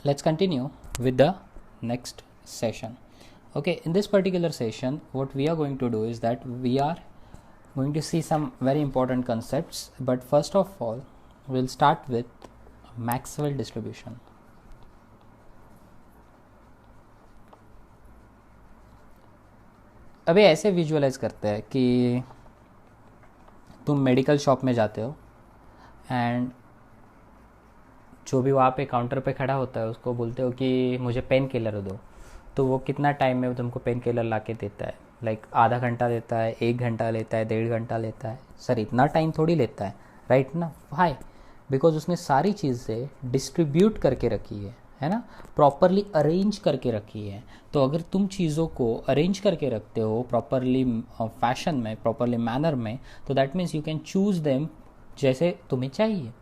let's continue with the next session. Okay, in this particular session what we are going to do is that we are going to see some very important concepts, but first of all we'll start with Maxwell distribution. अभी ऐसे visualise करते हैं कि तुम medical shop में जाते हो and जो भी वहाँ पे काउंटर पे खड़ा होता है उसको बोलते हो कि मुझे पेन किलर दो, तो वो कितना टाइम में तुमको पेन किलर ला के देता है? लाइक आधा घंटा लेता है, 1 घंटा लेता है, 1.5 घंटा लेता है? सर इतना टाइम थोड़ी लेता है, राइट ना? वाई? बिकॉज उसने सारी चीज़ें डिस्ट्रीब्यूट करके रखी है ना, प्रॉपरली अरेंज करके रखी है. तो अगर तुम चीज़ों को अरेंज करके रखते हो प्रॉपरली फैशन में, प्रॉपरली मैनर में, तो that means you can choose them जैसे तुम्हें चाहिए.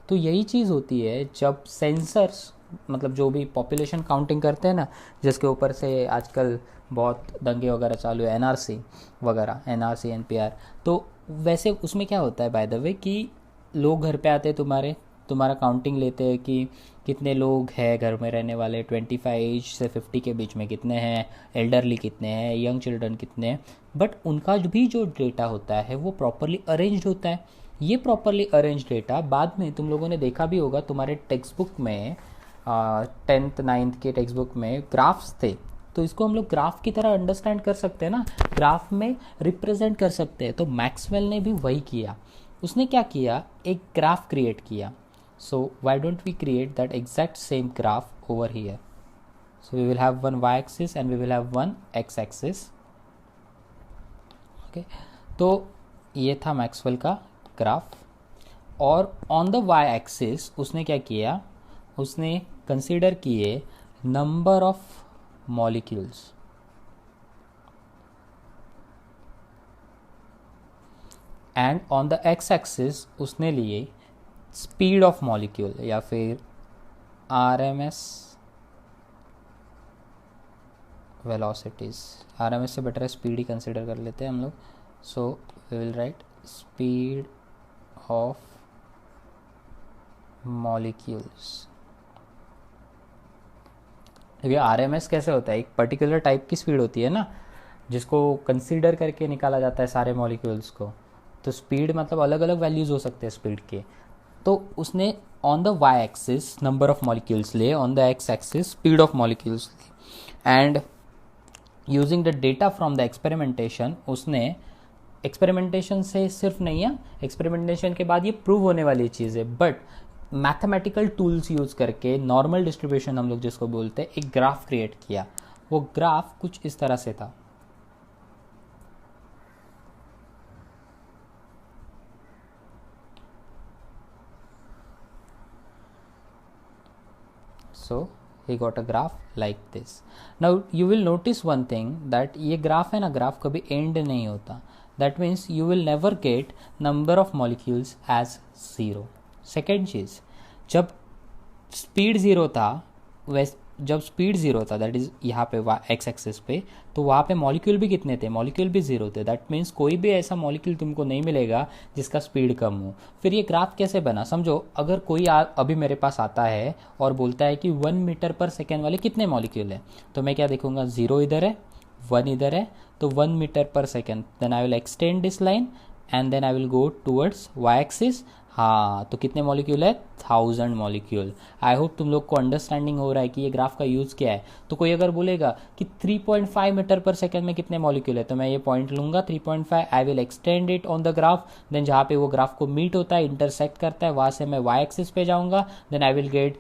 तो यही चीज़ होती है जब सेंसर्स, मतलब जो भी पॉपुलेशन काउंटिंग करते हैं ना, जिसके ऊपर से आजकल बहुत दंगे वगैरह चालू है, एनआरसी वगैरह, एनआरसी एनपीआर. तो वैसे उसमें क्या होता है बाय द वे कि लोग घर पे आते हैं, तुम्हारा काउंटिंग लेते हैं कि कितने लोग हैं घर में रहने वाले, 25 एज से 50 के बीच में कितने हैं, एल्डरली कितने हैं, यंग चिल्ड्रन कितने हैं. बट उनका भी जो डेटा होता है वो प्रॉपरली अरेंज्ड होता है. ये प्रॉपरली अरेंज डेटा बाद में तुम लोगों ने देखा भी होगा तुम्हारे टेक्स्ट बुक में, 10th 9th के टेक्स्ट बुक में ग्राफ्स थे. तो इसको हम लोग ग्राफ की तरह अंडरस्टैंड कर सकते हैं ना, ग्राफ में रिप्रेजेंट कर सकते हैं. तो मैक्सवेल ने भी वही किया. उसने क्या किया, एक ग्राफ क्रिएट किया. So why don't we create that exact same graph over here. So we will have one Y axis and we will have one X axis. Okay, तो ये था मैक्सवेल का ग्राफ. और ऑन द वाई एक्सिस उसने क्या किया, उसने consider किए number of molecules. And on the X axis उसने लिए स्पीड ऑफ मॉलिक्यूल या फिर आरएमएस वेलोसिटीज. आरएमएस से बेटर है स्पीड ही कंसीडर कर लेते हैं हम लोग. So we will write speed of molecules. ये आरएमएस कैसे होता है, एक पर्टिकुलर टाइप की स्पीड होती है ना, जिसको कंसीडर करके निकाला जाता है सारे मॉलिक्यूल्स को. तो स्पीड मतलब अलग अलग वैल्यूज़ हो सकते हैं स्पीड के. तो उसने on the Y axis number of molecules लिए, on the X axis speed of molecules लिए. And using the data from the experimentation, उसने एक्सपेरिमेंटेशन से सिर्फ नहीं है, एक्सपेरिमेंटेशन के बाद ये प्रूव होने वाली चीज़ है, बट मैथमेटिकल टूल्स यूज़ करके नॉर्मल डिस्ट्रीब्यूशन हम लोग जिसको बोलते हैं, एक ग्राफ क्रिएट किया. वो ग्राफ कुछ इस तरह से था. So he got a graph like this. Now you will notice one thing that ये ग्राफ है ना, ग्राफ कभी एंड नहीं होता. That means you will never get number of molecules as 0. Second चीज़, जब स्पीड ज़ीरो था, जब स्पीड ज़ीरो था, दैट इज़ यहाँ पे एक्स एक्सिस पे, तो वहाँ पे मॉलिक्यूल भी कितने थे, मॉलिक्यूल भी ज़ीरो थे. दैट मीन्स कोई भी ऐसा मॉलिक्यूल तुमको नहीं मिलेगा जिसका स्पीड कम हो. फिर ये ग्राफ कैसे बना, समझो. अगर कोई अभी मेरे पास आता है और बोलता है कि 1 मीटर पर सेकेंड वाले कितने मॉलिक्यूल है, तो मैं क्या देखूंगा, 0 इधर है, 1 इधर है, तो 1 मीटर पर second. Then I will extend this line and then I will go towards Y axis. हाँ, तो कितने मॉलिक्यूल है, 1000 मॉलिक्यूल. आई होप तुम लोग को अंडरस्टैंडिंग हो रहा है कि ये ग्राफ का यूज़ क्या है. तो कोई अगर बोलेगा कि 3.5 मीटर पर सेकेंड में कितने मॉलिक्यूल है, तो मैं ये पॉइंट लूँगा 3.5, I will extend it on the graph. Then जहाँ पे वो ग्राफ को मीट होता है, इंटरसेक्ट करता है, वहाँ से मैं वाई एक्सिस पे जाऊँगा. Then I will get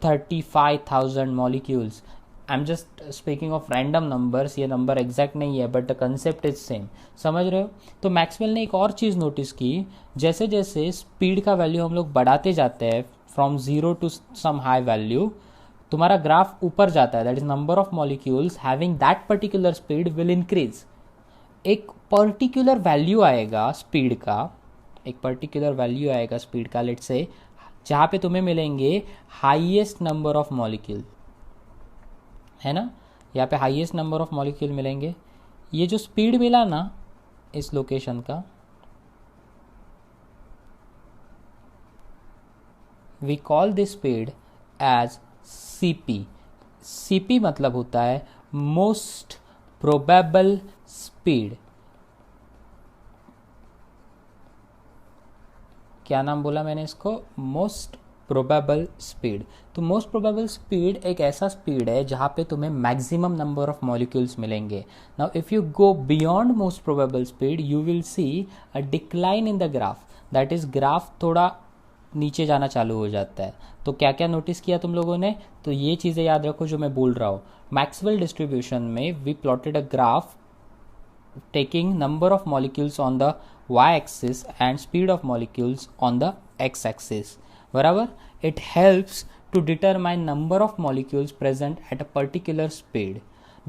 35,000 molecules. I am just speaking of random numbers, ये नंबर एग्जैक्ट नहीं है, but the concept is same. समझ रहे हो? तो मैक्सवेल ने एक और चीज़ नोटिस की, जैसे जैसे स्पीड का वैल्यू हम लोग बढ़ाते जाते हैं from 0 to some high value, तुम्हारा ग्राफ ऊपर जाता है. That is number of molecules having that particular speed will increase. एक पर्टिकुलर वैल्यू आएगा स्पीड का, एक पर्टिकुलर वैल्यू आएगा स्पीड का, लेट्स से, जहाँ पे तुम्हें मिलेंगे हाईएस्ट नंबर ऑफ मॉलिक्यूल, है ना. यहाँ पे हाईएस्ट नंबर ऑफ मॉलिक्यूल मिलेंगे. ये जो स्पीड मिला ना इस लोकेशन का, we call this speed as CP. CP मतलब होता है मोस्ट प्रोबेबल स्पीड. क्या नाम बोला मैंने इसको? Most probable speed. तो मोस्ट प्रोबेबल स्पीड एक ऐसा स्पीड है जहाँ पे तुम्हें मैक्सिमम नंबर ऑफ मॉलिक्यूल्स मिलेंगे. Now if you go beyond most probable speed you will see a decline in the graph. That is graph थोड़ा नीचे जाना चालू हो जाता है. तो क्या क्या नोटिस किया तुम लोगों ने? तो ये चीज़ें याद रखो जो मैं बोल रहा हूँ. मैक्सवेल डिस्ट्रीब्यूशन में we plotted a graph taking number of molecules on the y-axis and speed of molecules on the x-axis. बराबर. It helps to determine number of molecules present at a particular speed.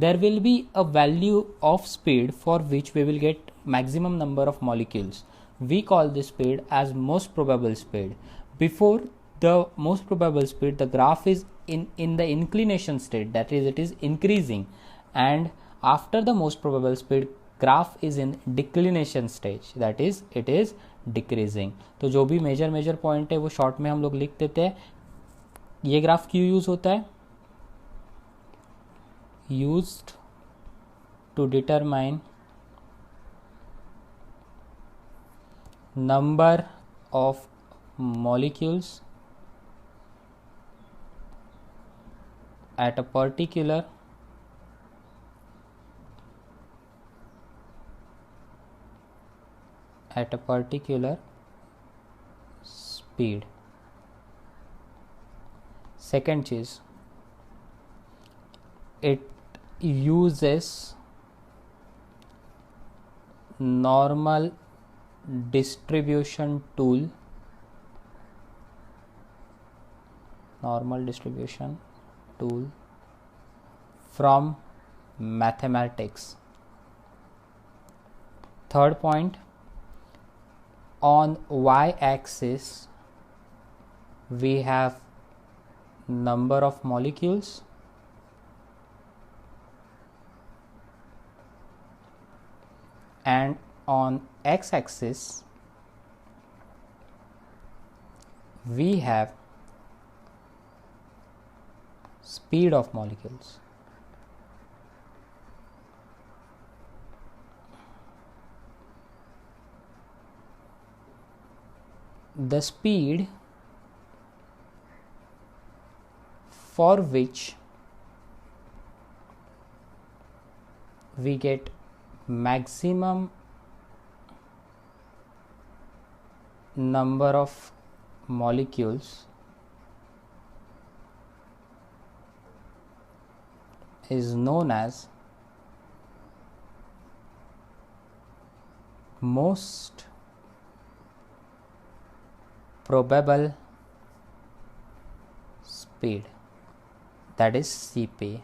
There will be a value of speed for which we will get maximum number of molecules. We call this speed as most probable speed. Before the most probable speed, the graph is in the inclination state, that is it is increasing, and after the most probable speed graph is in declination stage, that is it is decreasing. तो जो भी major point है वो short में हम लोग लिख देते हैं. ये ग्राफ क्यों यूज होता है? Used to determine number of molecules at a particular at a particular speed. Second चीज, it uses normal distribution tool from mathematics. Third point, on y-axis we have number of molecules and on x-axis we have speed of molecules. The speed for which we get maximum number of molecules is known as most probable speed, that is CP.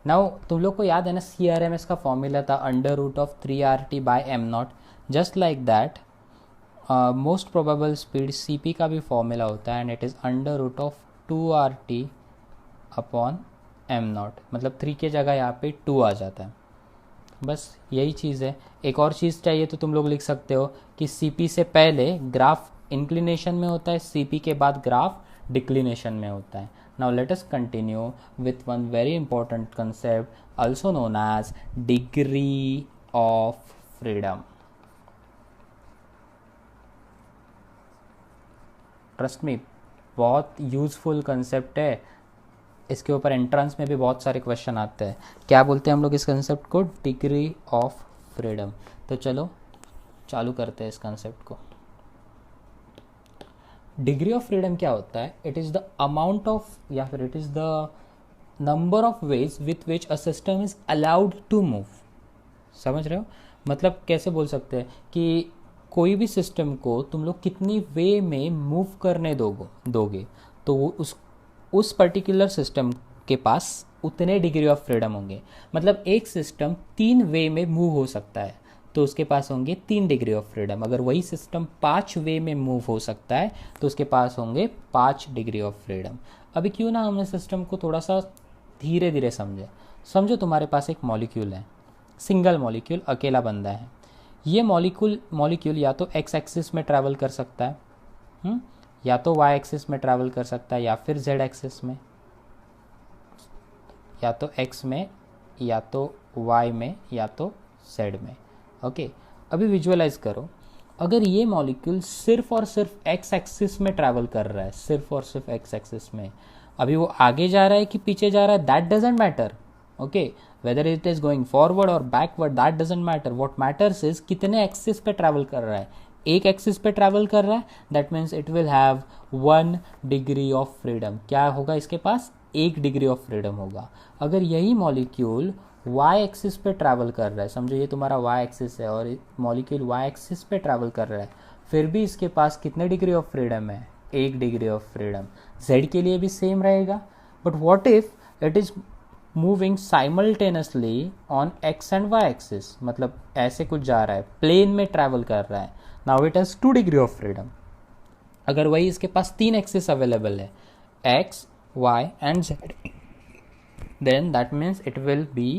Now तुम लोग को याद है ना CRMS का formula था √3RT by m0. Just like that most probable speed CP का भी फॉर्मूला होता है and it is √2RT upon m0. मतलब 3 के जगह यहाँ पे 2 आ जाता है. बस यही चीज़ है. एक और चीज़ चाहिए तो तुम लोग लिख सकते हो कि CP से पहले ग्राफ इंक्लिनेशन में होता है, CP के बाद ग्राफ डिक्लिनेशन में होता है. Now let us continue with one very important concept also known as degree of freedom. Trust me, बहुत यूजफुल कंसेप्ट है. इसके ऊपर एंट्रेंस में भी बहुत सारे क्वेश्चन आते हैं. क्या बोलते हैं हम लोग इस कंसेप्ट को? Degree of freedom. तो चलो चालू करते हैं इस कंसेप्ट को. डिग्री ऑफ फ्रीडम क्या होता है? It is the amount of या फिर it is the number of ways with which a system is allowed to move. समझ रहे हो? मतलब कैसे बोल सकते हैं कि कोई भी सिस्टम को तुम लोग कितनी वे में मूव करने दोगे तो उस पर्टिकुलर सिस्टम के पास उतने डिग्री ऑफ फ्रीडम होंगे. मतलब एक सिस्टम 3 वे में मूव हो सकता है तो उसके पास होंगे 3 डिग्री ऑफ फ्रीडम. अगर वही सिस्टम 5 वे में मूव हो सकता है तो उसके पास होंगे 5 डिग्री ऑफ फ्रीडम. अभी क्यों ना हमने सिस्टम को थोड़ा सा धीरे धीरे समझो तुम्हारे पास एक मॉलिक्यूल है, सिंगल मॉलिक्यूल, अकेला बंदा है. ये मॉलिक्यूल या तो एक्स एक्सिस में ट्रैवल कर सकता है, या तो वाई एक्सिस में ट्रैवल कर सकता है, या फिर जेड एक्सिस में. या तो x में, या तो y में, या तो z में। ओके, अभी विजुअलाइज करो, अगर ये मॉलिक्यूल सिर्फ और सिर्फ x एक्सिस में ट्रैवल कर रहा है, सिर्फ और सिर्फ x एक्सिस में, अभी वो आगे जा रहा है कि पीछे जा रहा है, that doesn't matter. Okay, whether it is going forward और backward, that doesn't matter. What matters is कितने एक्सिस पे ट्रैवल कर रहा है। एक एक्सिस पे ट्रैवल कर रहा है, that means it will have 1 degree of freedom. क्या होगा इसके पास? 1 डिग्री ऑफ फ्रीडम होगा। अगर यही मॉलिक्यूल y एक्सिस पे ट्रैवल कर रहा है, समझो ये तुम्हारा y एक्सिस है और मॉलिक्यूल y एक्सिस पे ट्रैवल कर रहा है, फिर भी इसके पास कितने डिग्री ऑफ फ्रीडम है? 1 डिग्री ऑफ फ्रीडम। z के लिए भी सेम रहेगा। But what if it is moving simultaneously on x and y axis, मतलब ऐसे कुछ जा रहा है, प्लेन में ट्रैवल कर रहा है, now it has 2 degree of freedom. अगर वही इसके पास 3 एक्सिस अवेलेबल है, x, y and z, then that means it will be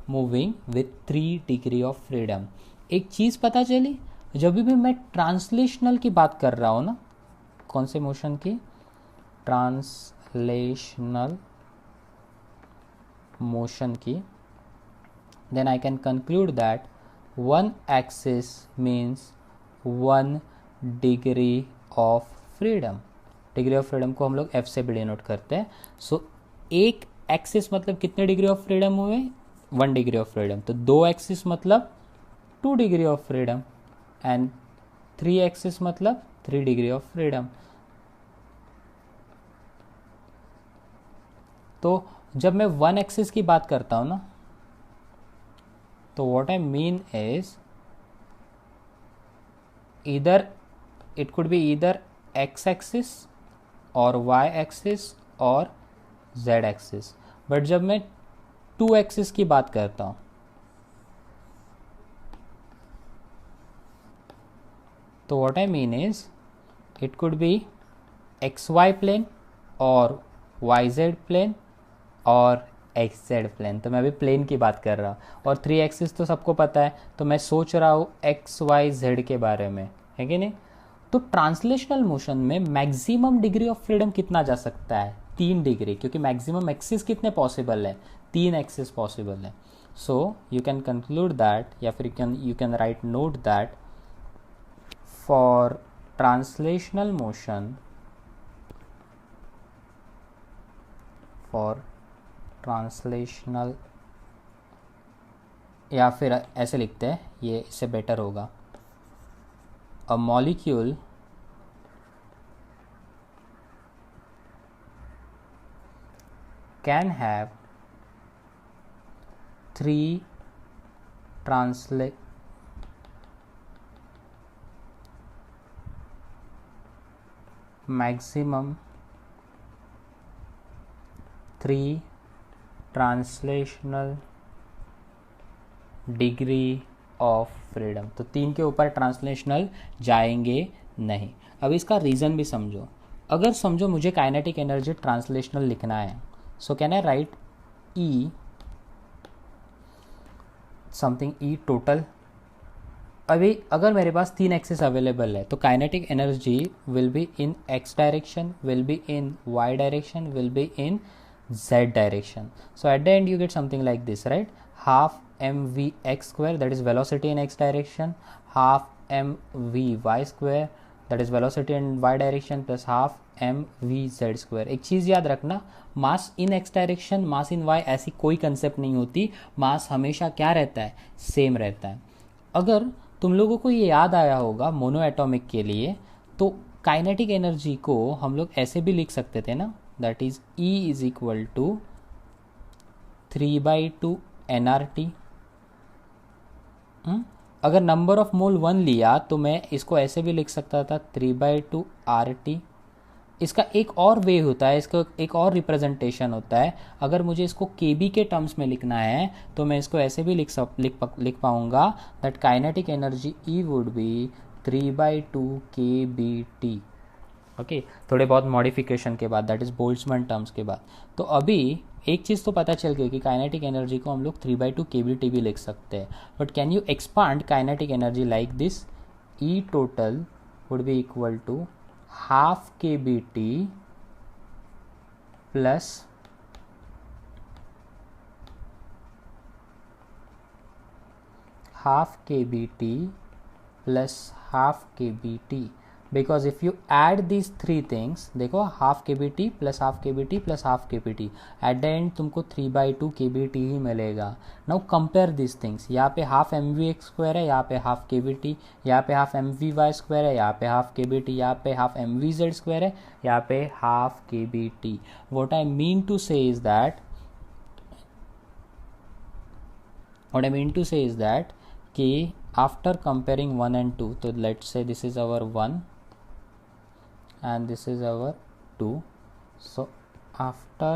moving with 3 degree of freedom. एक चीज़ पता चली, जब भी मैं ट्रांसलेशनल की बात कर रहा हूँ ना, कौन से मोशन की? ट्रांसलेशनल मोशन की, then I can conclude that 1 axis means 1 degree of freedom. Degree of freedom को हम लोग F से भी डिनोट करते हैं। सो एक एक्सिस मतलब कितने डिग्री ऑफ फ्रीडम हुए? 1 डिग्री ऑफ फ्रीडम। तो 2 एक्सिस मतलब 2 degree of freedom and 3 axis मतलब 3 डिग्री ऑफ फ्रीडम। तो जब मैं 1 एक्सिस की बात करता हूं ना, तो what I mean is either it could be either x axis और y एक्सिस और z एक्सिस। बट जब मैं 2 एक्सिस की बात करता हूं, तो what I mean is it could be xy plane और yz प्लेन और xz प्लेन। तो मैं अभी प्लेन की बात कर रहा हूँ, और 3 एक्सिस तो सबको पता है, तो मैं सोच रहा हूँ x y z के बारे में, है कि नहीं? तो ट्रांसलेशनल मोशन में मैक्सिमम डिग्री ऑफ फ्रीडम कितना जा सकता है? 3 डिग्री, क्योंकि मैक्सिमम एक्सिस कितने पॉसिबल है? 3 एक्सिस पॉसिबल है। So you can conclude that, या फिर you can write note that for translational motion, for translational, या फिर ऐसे लिखते हैं, ये इससे बेटर होगा, a molecule can have 3 maximum 3 translational degree of freedom. तो 3 के ऊपर ट्रांसलेशनल जाएंगे नहीं। अब इसका रीज़न भी समझो। अगर समझो मुझे काइनेटिक एनर्जी ट्रांसलेशनल लिखना है, so can I write E something, E total. अभी अगर मेरे पास 3 एक्सिस अवेलेबल है, तो kinetic energy will be in X direction, will be in Y direction, will be in z direction. So at the end you get something like this, right? Half mv x square, that is velocity in x direction, half mv y square, that is velocity in y direction, plus half mv z square. एक चीज़ याद रखना, मास इन x direction, मास इन y, ऐसी कोई concept नहीं होती। मास हमेशा क्या रहता है? सेम रहता है। अगर तुम लोगों को ये याद आया होगा मोनो एटॉमिक के लिए, तो काइनेटिक एनर्जी को हम लोग ऐसे भी लिख सकते थे ना, that is E is equal to 3/2 nRT। अगर नंबर ऑफ मोल 1 लिया तो मैं इसको ऐसे भी लिख सकता था 3/2 RT। इसका एक और वे होता है, इसका एक और रिप्रेजेंटेशन होता है। अगर मुझे इसको KB के टर्म्स में लिखना है तो मैं इसको ऐसे भी लिख पाऊंगा that kinetic energy E would be 3/2 KBT। Okay, थोड़े बहुत मॉडिफिकेशन के बाद, दैट इज बोल्ट्जमैन टर्म्स के बाद। तो अभी एक चीज़ तो पता चल गई कि काइनेटिक एनर्जी को हम लोग 3/2 KBT भी लिख सकते हैं। But can you expand kinetic energy like this? E total would be equal to half KBT plus half kBt plus half kBt, because if you add these three things, देखो half kBt plus half kBt plus half kBt, at the end तुमको 3/2 kBt ही मिलेगा. Now compare these things. यहाँ पे half mvx square है, यहाँ पे half kBt, यहाँ पे half mvy स्क्वायर है, यहाँ पे half kBt, यहाँ पे half mvz स्क्वायर है, यहाँ पे half kBt. What I mean to say is that कि after comparing 1 and 2, so let's say this is our 1 and this is our 2. So after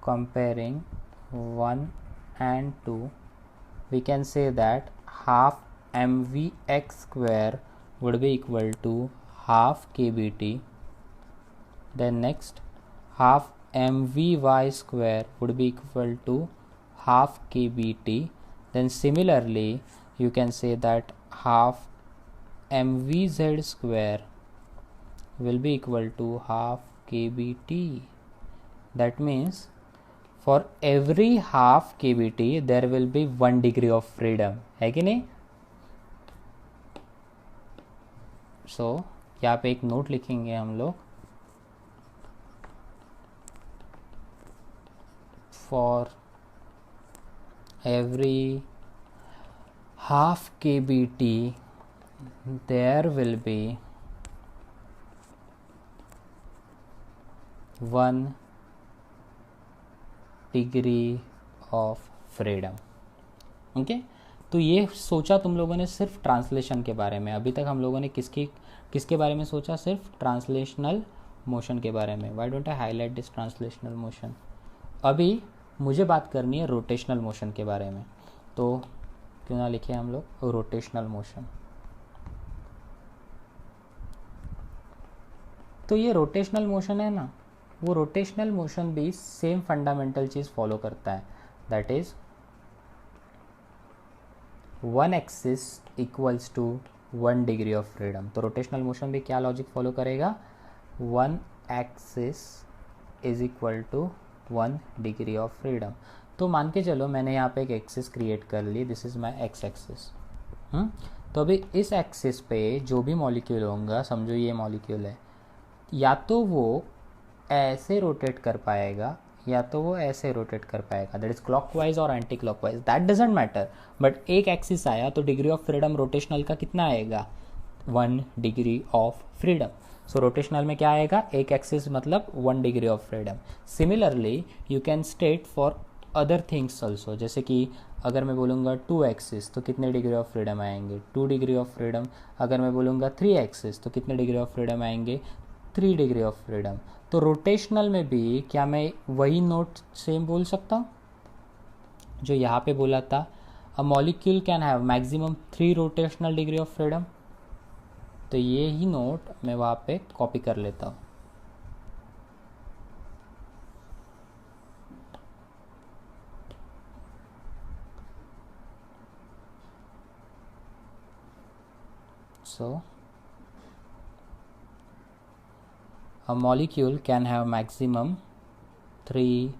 comparing 1 and 2, we can say that half mvx square would be equal to half kBt. Then next, half mvy square would be equal to half kBt. Then similarly you can say that half mvz square will be equal to half kBt. That means for every half kBt there will be 1 degree of freedom, है कि नहीं? So यहाँ पे एक note लिखेंगे हम लोग, for every half kBt there will be 1 degree of freedom. Okay, तो ये सोचा तुम लोगों ने सिर्फ ट्रांसलेशन के बारे में. अभी तक हम लोगों ने किसके बारे में सोचा? सिर्फ ट्रांसलेशनल मोशन के बारे में. Why don't I highlight this translational motion? अभी मुझे बात करनी है रोटेशनल मोशन के बारे में. तो क्यों ना लिखे हम लोग रोटेशनल मोशन. तो ये रोटेशनल मोशन है ना, वो रोटेशनल मोशन भी सेम फंडामेंटल चीज़ फॉलो करता है. That is 1 axis equals to 1 degree of freedom. तो रोटेशनल मोशन भी क्या लॉजिक फॉलो करेगा? 1 axis is equal to 1 degree of freedom. तो मान के चलो मैंने यहाँ पे एक एक्सिस क्रिएट कर ली. This is my X axis. तो अभी इस एक्सिस पे जो भी मॉलिक्यूल होगा, समझो ये मॉलिक्यूल है, या तो वो ऐसे रोटेट कर पाएगा या तो वो ऐसे रोटेट कर पाएगा. दैट इज क्लॉकवाइज और anti clockwise, that doesn't matter. But एक एक्सिस आया तो डिग्री ऑफ फ्रीडम रोटेशनल का कितना आएगा? 1 degree of freedom. So rotational में क्या आएगा? एक एक्सिस मतलब 1 degree of freedom. Similarly you can state for other things also. जैसे कि अगर मैं बोलूँगा 2 एक्सिस तो कितने डिग्री ऑफ फ्रीडम आएंगे? 2 डिग्री ऑफ फ्रीडम. अगर मैं बोलूँगा 3 एक्सिस तो कितने डिग्री ऑफ फ्रीडम आएंगे? 3 डिग्री ऑफ फ्रीडम. तो रोटेशनल में भी क्या मैं वही नोट सेम बोल सकता हूँ जो यहाँ पे बोला था? A molecule can have maximum 3 rotational degree of freedom. तो ये ही नोट मैं वहाँ पे कॉपी कर लेता हूँ. सो a molecule can have maximum 3,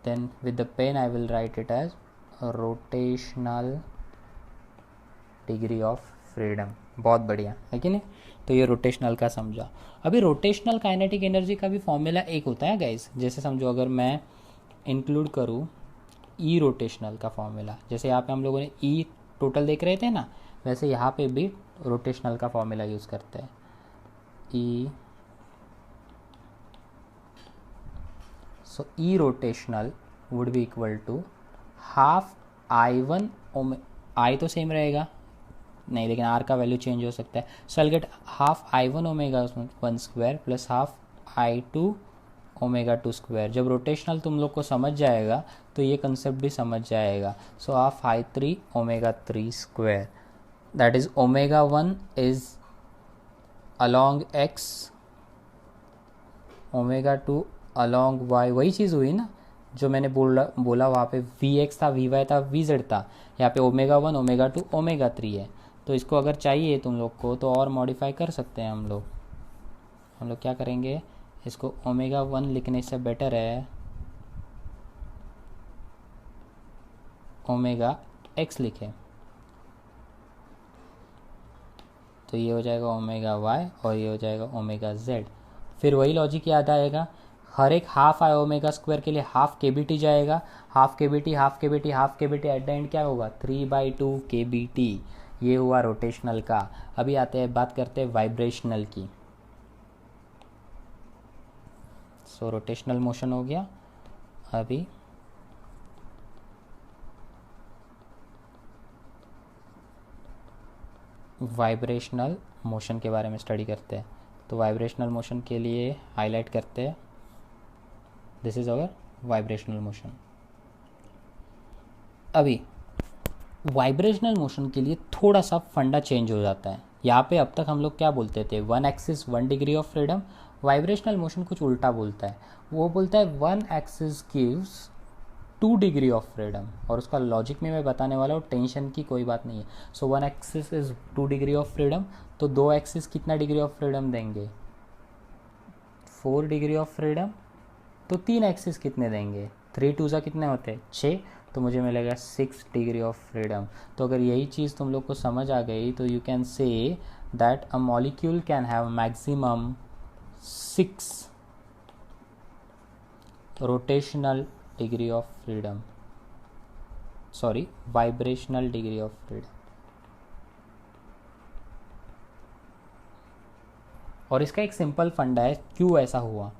then with the pen I will write it as a rotational degree of freedom. बहुत बढ़िया है कि नहीं? तो ये रोटेशनल का समझा. अभी रोटेशनल काइनेटिक एनर्जी का भी फॉर्मूला एक होता है गाइस. जैसे समझो अगर मैं इंक्लूड करूँ ई रोटेशनल का फॉर्मूला, जैसे यहाँ पे हम लोगों ने ई टोटल देख रहे थे ना, वैसे यहाँ पे भी रोटेशनल का फॉर्मूला यूज़ करते हैं. E, so E rotational would be equal to half I1 I तो सेम रहेगा नहीं, लेकिन R का वैल्यू चेंज हो सकता है. So I get half I1 omega 1 square plus half I2 omega 2 square. जब रोटेशनल तुम लोग को समझ जाएगा तो ये कंसेप्ट भी समझ जाएगा. So half I3 omega 3 square. That is omega 1 is along x, omega 2 along y. वही चीज़ हुई ना जो मैंने बोला वहाँ पे vx था, vy था, vz था. यहाँ पे ओमेगा 1 ओमेगा 2 ओमेगा 3 है. तो इसको अगर चाहिए तुम लोग को तो और मॉडिफाई कर सकते हैं हम लोग क्या करेंगे? इसको ओमेगा 1 लिखने से बेटर है ओमेगा एक्स लिखें तो ये हो जाएगा ओमेगा वाई और ये हो जाएगा ओमेगा जेड। फिर वही लॉजिक याद आएगा, हर एक हाफ आई ओमेगा स्क्वायर के लिए हाफ के बी टी जाएगा, half K B T half K B T half K B T, at the end क्या होगा 3/2 के बी टी। ये हुआ रोटेशनल का। अभी आते हैं, बात करते हैं वाइब्रेशनल की। सो रोटेशनल मोशन हो गया। अभी वाइब्रेशनल मोशन के बारे में स्टडी करते हैं। तो वाइब्रेशनल मोशन के लिए हाईलाइट करते हैं, this is our vibrational motion. अभी वाइब्रेशनल मोशन के लिए थोड़ा सा फंडा चेंज हो जाता है। यहाँ पे अब तक हम लोग क्या बोलते थे, 1 axis 1 degree of freedom. Vibrational motion कुछ उल्टा बोलता है, वो बोलता है 1 axis gives 2 degree of freedom. और उसका लॉजिक में मैं बताने वाला हूँ, टेंशन की कोई बात नहीं है। सो 1 axis is 2 degree of freedom, तो 2 एक्सिस कितना डिग्री ऑफ फ्रीडम देंगे, 4 डिग्री ऑफ फ्रीडम। तो 3 एक्सिस कितने देंगे, 3 2 ज़ा कितने होते हैं 6, तो मुझे मिलेगा 6 डिग्री ऑफ फ्रीडम। तो अगर यही चीज़ तुम लोग को समझ आ गई तो you can say that a molecule can have maximum 6 rotational degree of freedom, sorry vibrational degree of freedom. और इसका एक सिंपल फंडा है क्यों ऐसा हुआ,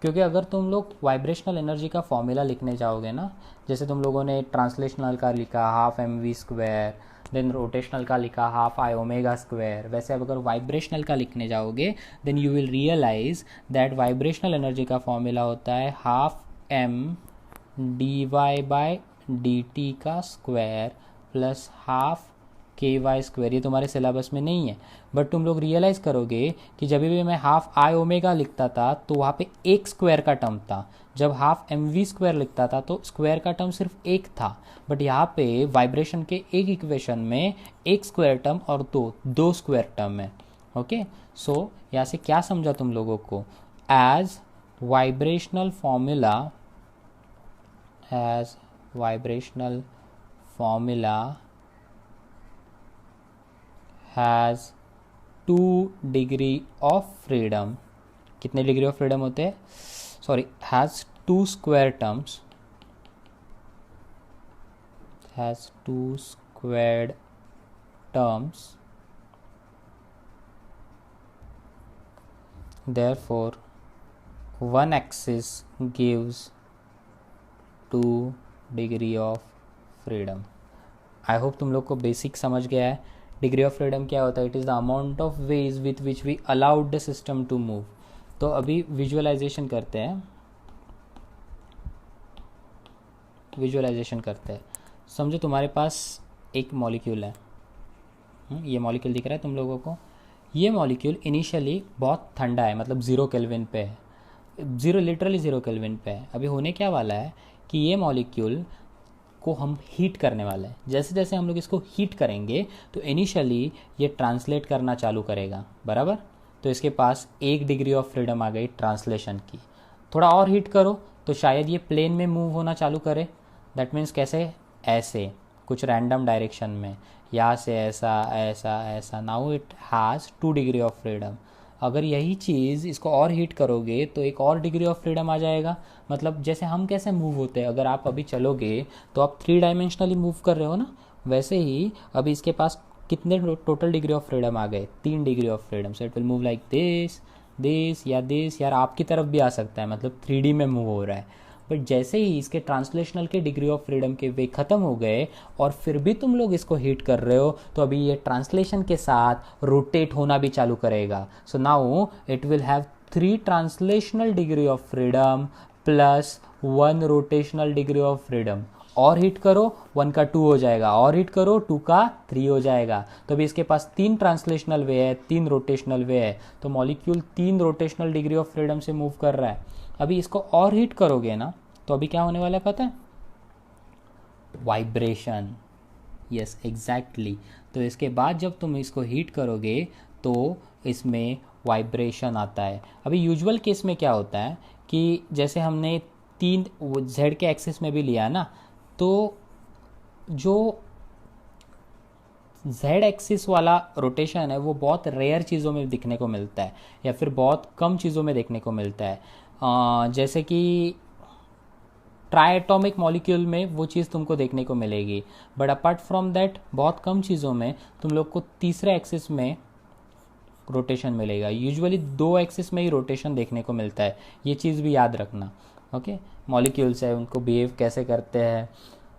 क्योंकि अगर तुम लोग वाइब्रेशनल एनर्जी का फॉर्मूला लिखने जाओगे ना, जैसे तुम लोगों ने ट्रांसलेशनल का लिखा half M V square, then rotational का लिखा हाफ आई ओमेगा स्क्वायर, वैसे अब अगर वाइब्रेशनल का लिखने जाओगे then you will realize that vibrational energy का फॉर्मूला होता है half M D Y by D T का square plus half K Y square. ये तुम्हारे सिलेबस में नहीं है, बट तुम लोग रियलाइज करोगे कि जब भी मैं हाफ आई ओमेगा लिखता था तो वहाँ पे एक स्क्वायर का टर्म था, जब हाफ एम वी स्क्वायर लिखता था तो स्क्वायर का टर्म सिर्फ एक था। बट यहाँ पे वाइब्रेशन के एक इक्वेशन में एक स्क्वायर टर्म और दो स्क्वायर टर्म है। ओके, सो यहाँ से क्या समझा तुम लोगों को, as vibrational formula has 2 degree of freedom. कितने डिग्री ऑफ फ्रीडम होते हैं, sorry, has 2 square terms, has 2 squared terms, therefore 1 axis gives 2 degree of freedom. I hope तुम लोग को बेसिक समझ गया है। डिग्री ऑफ फ्रीडम क्या होता है, it is the amount of ways with which we allowed the system to move. तो अभी विजुअलाइजेशन करते हैं, समझो तुम्हारे पास एक मॉलिक्यूल है, ये मॉलिक्यूल दिख रहा है तुम लोगों को। ये मॉलिक्यूल इनिशियली बहुत ठंडा है, मतलब 0 केल्विन पे है, लिटरली 0 केल्विन पे है। अभी होने क्या वाला है कि ये मॉलिक्यूल को हम हीट करने वाले हैं। जैसे जैसे हम लोग इसको हीट करेंगे तो इनिशियली ये ट्रांसलेट करना चालू करेगा, बराबर। तो इसके पास 1 डिग्री ऑफ फ्रीडम आ गई ट्रांसलेशन की। थोड़ा और हीट करो तो शायद ये प्लेन में मूव होना चालू करे, दैट मीन्स कैसे, ऐसे कुछ रैंडम डायरेक्शन में, यहाँ से ऐसा ऐसा ऐसा। Now it has 2 degree of freedom. अगर यही चीज़ इसको और हीट करोगे तो एक और डिग्री ऑफ फ्रीडम आ जाएगा। मतलब जैसे हम कैसे मूव होते हैं, अगर आप अभी चलोगे तो आप 3 डायमेंशनली मूव कर रहे हो ना, वैसे ही अभी इसके पास कितने टोटल डिग्री ऑफ फ्रीडम आ गए, 3 degree of freedom. So it will move like this या दिस, यार आपकी तरफ भी आ सकता है, मतलब 3D में मूव हो रहा है। बट जैसे ही इसके ट्रांसलेशनल के डिग्री ऑफ फ्रीडम के वे ख़त्म हो गए और फिर भी तुम लोग इसको हीट कर रहे हो, तो अभी ये ट्रांसलेशन के साथ रोटेट होना भी चालू करेगा। So now it will have 3 translational degree of freedom plus 1 rotational degree of freedom. और हीट करो 1 का 2 हो जाएगा, और हीट करो 2 का 3 हो जाएगा। तो अभी इसके पास 3 ट्रांसलेशनल वे है, 3 रोटेशनल वे है, तो molecule 3 rotational degree of freedom से मूव कर रहा है। अभी इसको और हीट करोगे ना तो अभी क्या होने वाला है पता है, वाइब्रेशन। Yes exactly. तो इसके बाद जब तुम इसको हीट करोगे तो इसमें वाइब्रेशन आता है। अभी यूजुअल केस में क्या होता है कि जैसे हमने 3 जेड के एक्सिस में भी लिया ना, तो जो जेड एक्सिस वाला रोटेशन है वो बहुत रेयर चीज़ों में दिखने को मिलता है या फिर बहुत कम चीज़ों में देखने को मिलता है। जैसे कि ट्राइएटॉमिक मॉलिक्यूल में वो चीज़ तुमको देखने को मिलेगी, बट अपार्ट फ्रॉम दैट बहुत कम चीज़ों में तुम लोग को तीसरे एक्सिस में रोटेशन मिलेगा। यूजुअली 2 एक्सिस में ही रोटेशन देखने को मिलता है, ये चीज़ भी याद रखना। ओके, मॉलिक्यूल्स है उनको बिहेव कैसे करते हैं,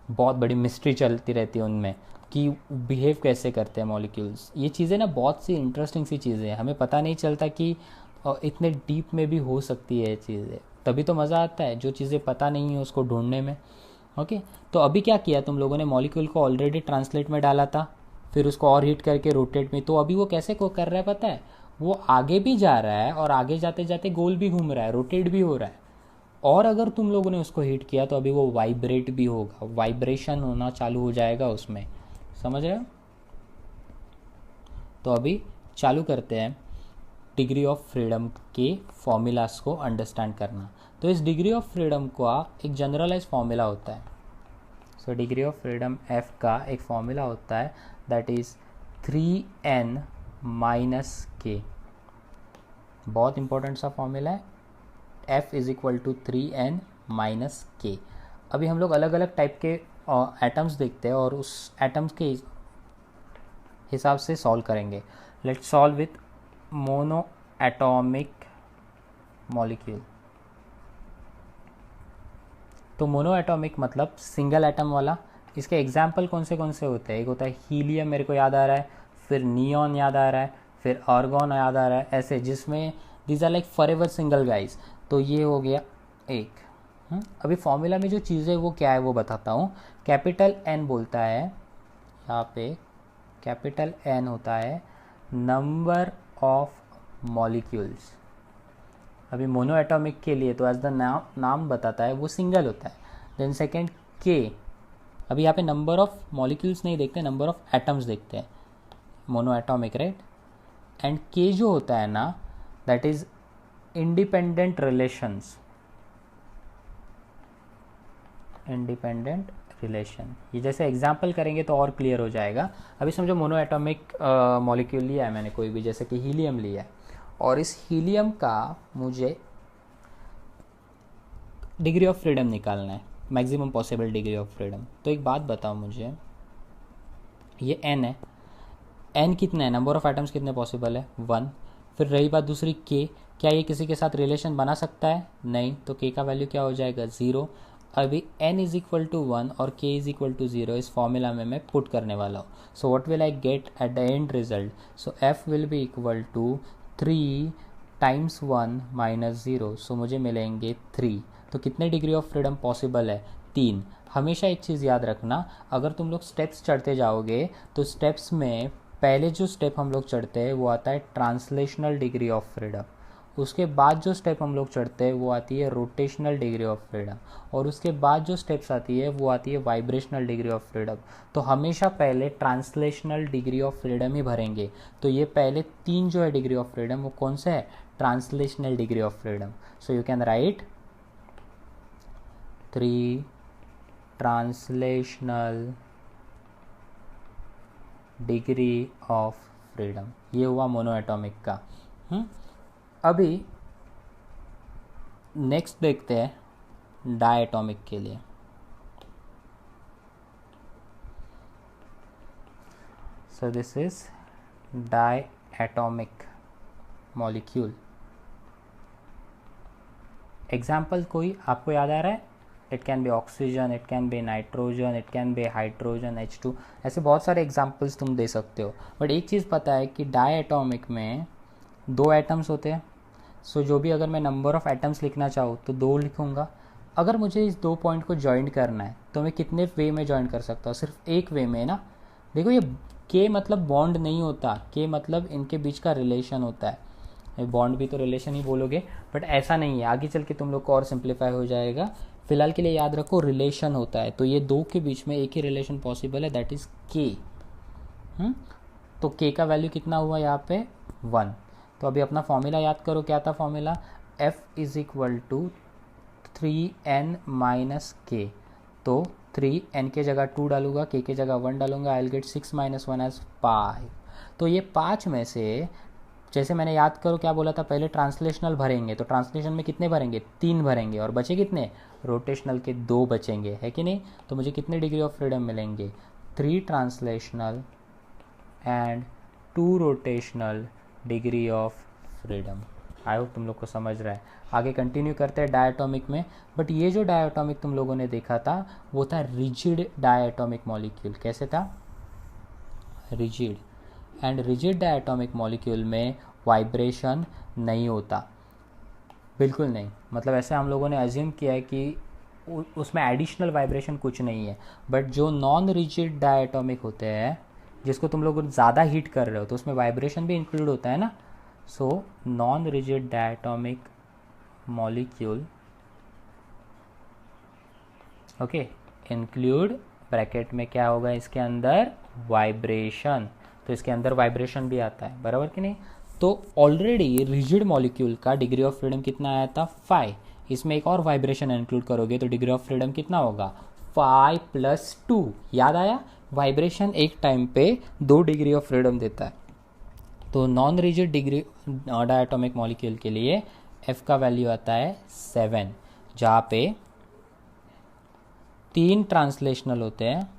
बहुत बड़ी मिस्ट्री चलती रहती है उनमें कि बिहेव कैसे करते हैं मॉलिक्यूल्स। ये चीज़ें ना बहुत सी इंटरेस्टिंग सी चीज़ें हैं, हमें पता नहीं चलता कि इतने डीप में भी हो सकती है ये चीज़ें, तभी तो मज़ा आता है जो चीज़ें पता नहीं है उसको ढूंढने में। ओके, तो अभी क्या किया तुम लोगों ने, मॉलिक्यूल को ऑलरेडी ट्रांसलेट में डाला था, फिर उसको और हीट करके रोटेट में, तो अभी वो कैसे को कर रहा है पता है, वो आगे भी जा रहा है और आगे जाते जाते गोल भी घूम रहा है, रोटेट भी हो रहा है। और अगर तुम लोगों ने उसको हीट किया तो अभी वो वाइब्रेट भी होगा, वाइब्रेशन होना चालू हो जाएगा उसमें, समझ रहे हो। तो अभी चालू करते हैं डिग्री ऑफ फ्रीडम के फॉर्मूलाज को अंडरस्टैंड करना। तो इस डिग्री ऑफ फ्रीडम का एक जनरलाइज फॉर्मूला होता है। So degree of freedom F का एक फॉर्मूला होता है दैट इज़ 3n माइनस के। बहुत इंपॉर्टेंट सा फॉर्मूला है, f is equal to 3n minus K. अभी हम लोग अलग अलग टाइप के एटम्स देखते हैं और उस एटम्स के हिसाब से सॉल्व करेंगे। Let's solve with mono atomic molecule. तो मोनो एटॉमिक मतलब सिंगल एटम वाला। इसके एग्जाम्पल कौन से होते हैं, एक होता है हीलियम, मेरे को याद आ रहा है, फिर नियॉन याद आ रहा है, फिर आर्गॉन याद आ रहा है, ऐसे जिसमें these are like forever single guys. तो ये हो गया एक। अभी फॉर्मूला में जो चीज़ें वो क्या है वो बताता हूँ। कैपिटल एन बोलता है, यहाँ पे कैपिटल एन होता है नंबर ऑफ मॉलिक्यूल्स। अभी मोनो एटॉमिक के लिए तो एज द नाम बताता है वो सिंगल होता है। देन सेकेंड के, अभी यहाँ पे नंबर ऑफ मॉलिक्यूल्स नहीं देखते, नंबर ऑफ एटम्स देखते हैं, मोनो एटॉमिक, राइट। एंड के जो होता है ना, that is independent relations, independent relation. ये जैसे एग्जाम्पल करेंगे तो और क्लियर हो जाएगा। अभी समझो मोनो एटॉमिक मॉलिक्यूल लिया है मैंने कोई भी, जैसे कि हीलियम लिया है, और इस हीलियम का मुझे डिग्री ऑफ फ्रीडम निकालना है, maximum possible degree of freedom. तो एक बात बताओ मुझे, ये n है, n कितना है, नंबर ऑफ एटम्स कितने पॉसिबल है, 1। फिर रही बात दूसरी k, क्या ये किसी के साथ रिलेशन बना सकता है, नहीं, तो k का वैल्यू क्या हो जाएगा, 0। अभी n इज इक्वल टू 1 और k इज इक्वल टू 0 इस फॉर्मूला में मैं पुट करने वाला हूँ। So what will I get at the end result, so f will be equal to 3 times 1 minus 0, सो मुझे मिलेंगे 3। तो कितने डिग्री ऑफ फ्रीडम पॉसिबल है, 3। हमेशा एक चीज़ याद रखना, अगर तुम लोग स्टेप्स चढ़ते जाओगे तो स्टेप्स में पहले जो स्टेप हम लोग चढ़ते हैं वो आता है ट्रांसलेशनल डिग्री ऑफ फ्रीडम, उसके बाद जो स्टेप हम लोग चढ़ते हैं वो आती है रोटेशनल डिग्री ऑफ फ्रीडम, और उसके बाद जो स्टेप्स आती है वो आती है वाइब्रेशनल डिग्री ऑफ फ्रीडम। तो हमेशा पहले ट्रांसलेशनल डिग्री ऑफ फ्रीडम ही भरेंगे। तो ये पहले 3 जो है डिग्री ऑफ फ्रीडम वो कौन से है, translational degree of freedom. So you can write 3 translational degree of freedom. ये हुआ मोनो एटॉमिक का। अभी नेक्स्ट देखते हैं डायटॉमिक के लिए। सो this is diatomic molecule. Example कोई आपको याद आ रहा है, it can be oxygen, it can be nitrogen, it can be hydrogen, H2, ऐसे बहुत सारे एग्जाम्पल्स तुम दे सकते हो। बट एक चीज़ पता है कि डायटॉमिक में 2 एटम्स होते हैं। सो जो भी अगर मैं नंबर ऑफ एटम्स लिखना चाहूँ तो 2 लिखूँगा। अगर मुझे इस 2 पॉइंट को जॉइन करना है तो मैं कितने वे में जॉइन कर सकता हूँ, सिर्फ एक वे में ना। देखो ये के मतलब बॉन्ड नहीं होता, के मतलब इनके बीच का रिलेशन होता है। बॉन्ड भी तो रिलेशन ही बोलोगे, बट ऐसा नहीं है, आगे चल के तुम लोग को और सिंप्लीफाई हो जाएगा। फिलहाल के लिए याद रखो रिलेशन होता है। तो ये 2 के बीच में एक ही रिलेशन पॉसिबल है, दैट इज के। तो के का वैल्यू कितना हुआ यहाँ पे, 1। तो अभी अपना फॉर्मूला याद करो, क्या था formula, f is equal to 3n minus K. तो 3, n के जगह 2 डालूंगा, k के जगह 1 डालूंगा, आई विल गेट 6 - 1 एज 5। तो ये 5 में से, जैसे मैंने याद करो क्या बोला था पहले, ट्रांसलेशनल भरेंगे तो ट्रांसलेशन में कितने भरेंगे, 3 भरेंगे, और बचे कितने, रोटेशनल के 2 बचेंगे, है कि नहीं। तो मुझे कितने डिग्री ऑफ फ्रीडम मिलेंगे, 3 translational and 2 rotational degree of freedom. I hope तुम लोग को समझ रहा है। आगे कंटिन्यू करते हैं डायटोमिक में। बट ये जो डायटोमिक तुम लोगों ने देखा था वो था रिजिड डायटोमिक मॉलिक्यूल। कैसे था, rigid. And rigid diatomic molecule में वाइब्रेशन नहीं होता, बिल्कुल नहीं। मतलब ऐसे हम लोगों ने अज्यूम किया है कि उसमें एडिशनल वाइब्रेशन कुछ नहीं है। बट जो नॉन रिजिड डायटोमिक होते हैं, जिसको तुम लोग ज़्यादा हीट कर रहे हो, तो उसमें वाइब्रेशन भी इंक्लूड होता है ना। So non rigid diatomic molecule, okay, include, bracket में क्या होगा इसके अंदर, वाइब्रेशन। तो इसके अंदर वाइब्रेशन भी आता है, बराबर कि नहीं। तो ऑलरेडी रिजिड मॉलिक्यूल का डिग्री ऑफ फ्रीडम कितना आया था, 5। इसमें एक और वाइब्रेशन इंक्लूड करोगे तो डिग्री ऑफ फ्रीडम कितना होगा, 5 + 2। याद आया, वाइब्रेशन एक टाइम पे 2 डिग्री ऑफ फ्रीडम देता है। तो non rigid degree diatomic molecule के लिए F का वैल्यू आता है 7, जहाँ पे 3 ट्रांसलेशनल होते हैं,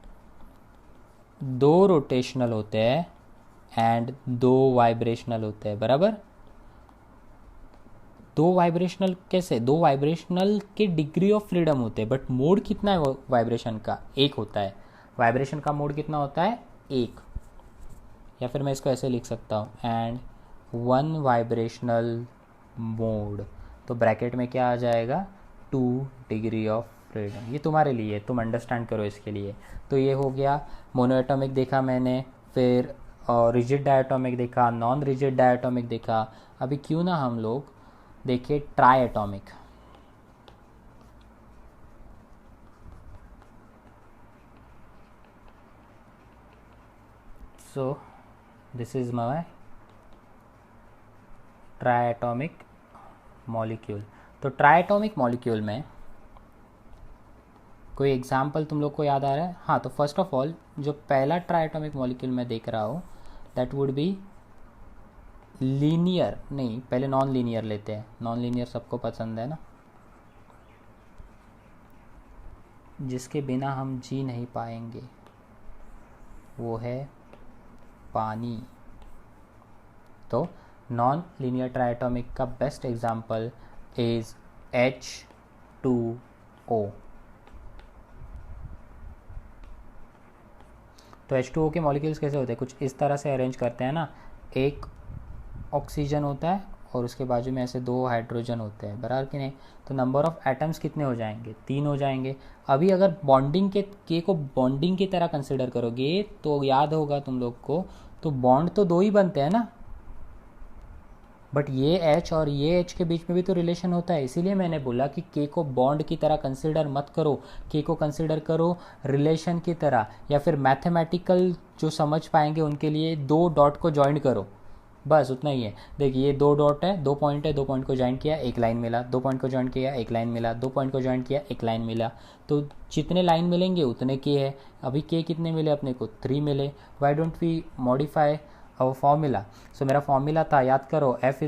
2 रोटेशनल होते हैं एंड 2 वाइब्रेशनल होते हैं, बराबर। 2 वाइब्रेशनल कैसे, 2 वाइब्रेशनल के डिग्री ऑफ फ्रीडम होते हैं, बट मोड कितना है वाइब्रेशन का, 1 होता है। वाइब्रेशन का मोड कितना होता है, 1। या फिर मैं इसको ऐसे लिख सकता हूँ, एंड 1 वाइब्रेशनल मोड। तो ब्रैकेट में क्या आ जाएगा, 2 डिग्री ऑफ फ्रीडम। ये तुम्हारे लिए, तुम अंडरस्टैंड करो इसके लिए। तो ये हो गया, मोनोएटॉमिक देखा मैंने, फिर रिजिड डायटोमिक देखा, नॉन रिजिड डायटोमिक देखा। अभी क्यों ना हम लोग देखिए try atomic. So this is my triatomic molecule. तो ट्राइएटॉमिक मॉलिक्यूल में कोई एग्जाम्पल तुम लोग को याद आ रहा है। हाँ, तो फर्स्ट ऑफ ऑल जो पहला ट्राइएटॉमिक मॉलिक्यूल मैं देख रहा हूँ दैट वुड बी लीनियर, नहीं पहले नॉन लीनियर लेते हैं। नॉन लीनियर सबको पसंद है ना, जिसके बिना हम जी नहीं पाएंगे, वो है पानी। तो नॉन लीनियर ट्राइएटॉमिक का बेस्ट एग्जाम्पल इज H2O। तो H2O के मॉलिक्यूल्स कैसे होते हैं, कुछ इस तरह से अरेंज करते हैं ना, एक ऑक्सीजन होता है और उसके बाजू में ऐसे 2 हाइड्रोजन होते हैं, बराबर कि नहीं। तो नंबर ऑफ एटम्स कितने हो जाएंगे, 3 हो जाएंगे। अभी अगर बॉन्डिंग के को बॉन्डिंग की तरह कंसिडर करोगे तो याद होगा तुम लोग को, तो बॉन्ड तो 2 ही बनते हैं ना, बट ये H और ये H के बीच में भी तो रिलेशन होता है। इसीलिए मैंने बोला कि K को बॉन्ड की तरह कंसिडर मत करो, K को कंसिडर करो रिलेशन की तरह, या फिर मैथमेटिकल जो समझ पाएंगे उनके लिए 2 डॉट को ज्वाइन करो, बस उतना ही है। देखिए ये 2 डॉट है, 2 पॉइंट है, 2 पॉइंट को ज्वाइन किया, एक लाइन मिला, 2 पॉइंट को ज्वाइन किया, एक लाइन मिला, 2 पॉइंट को ज्वाइन किया, एक लाइन मिला। तो जितने लाइन मिलेंगे उतने K है। अभी K कितने मिले अपने को, 3 मिले। वाई डोंट वी मॉडिफाई और फॉर्मूला। सो मेरा फॉर्मूला था, याद करो, F =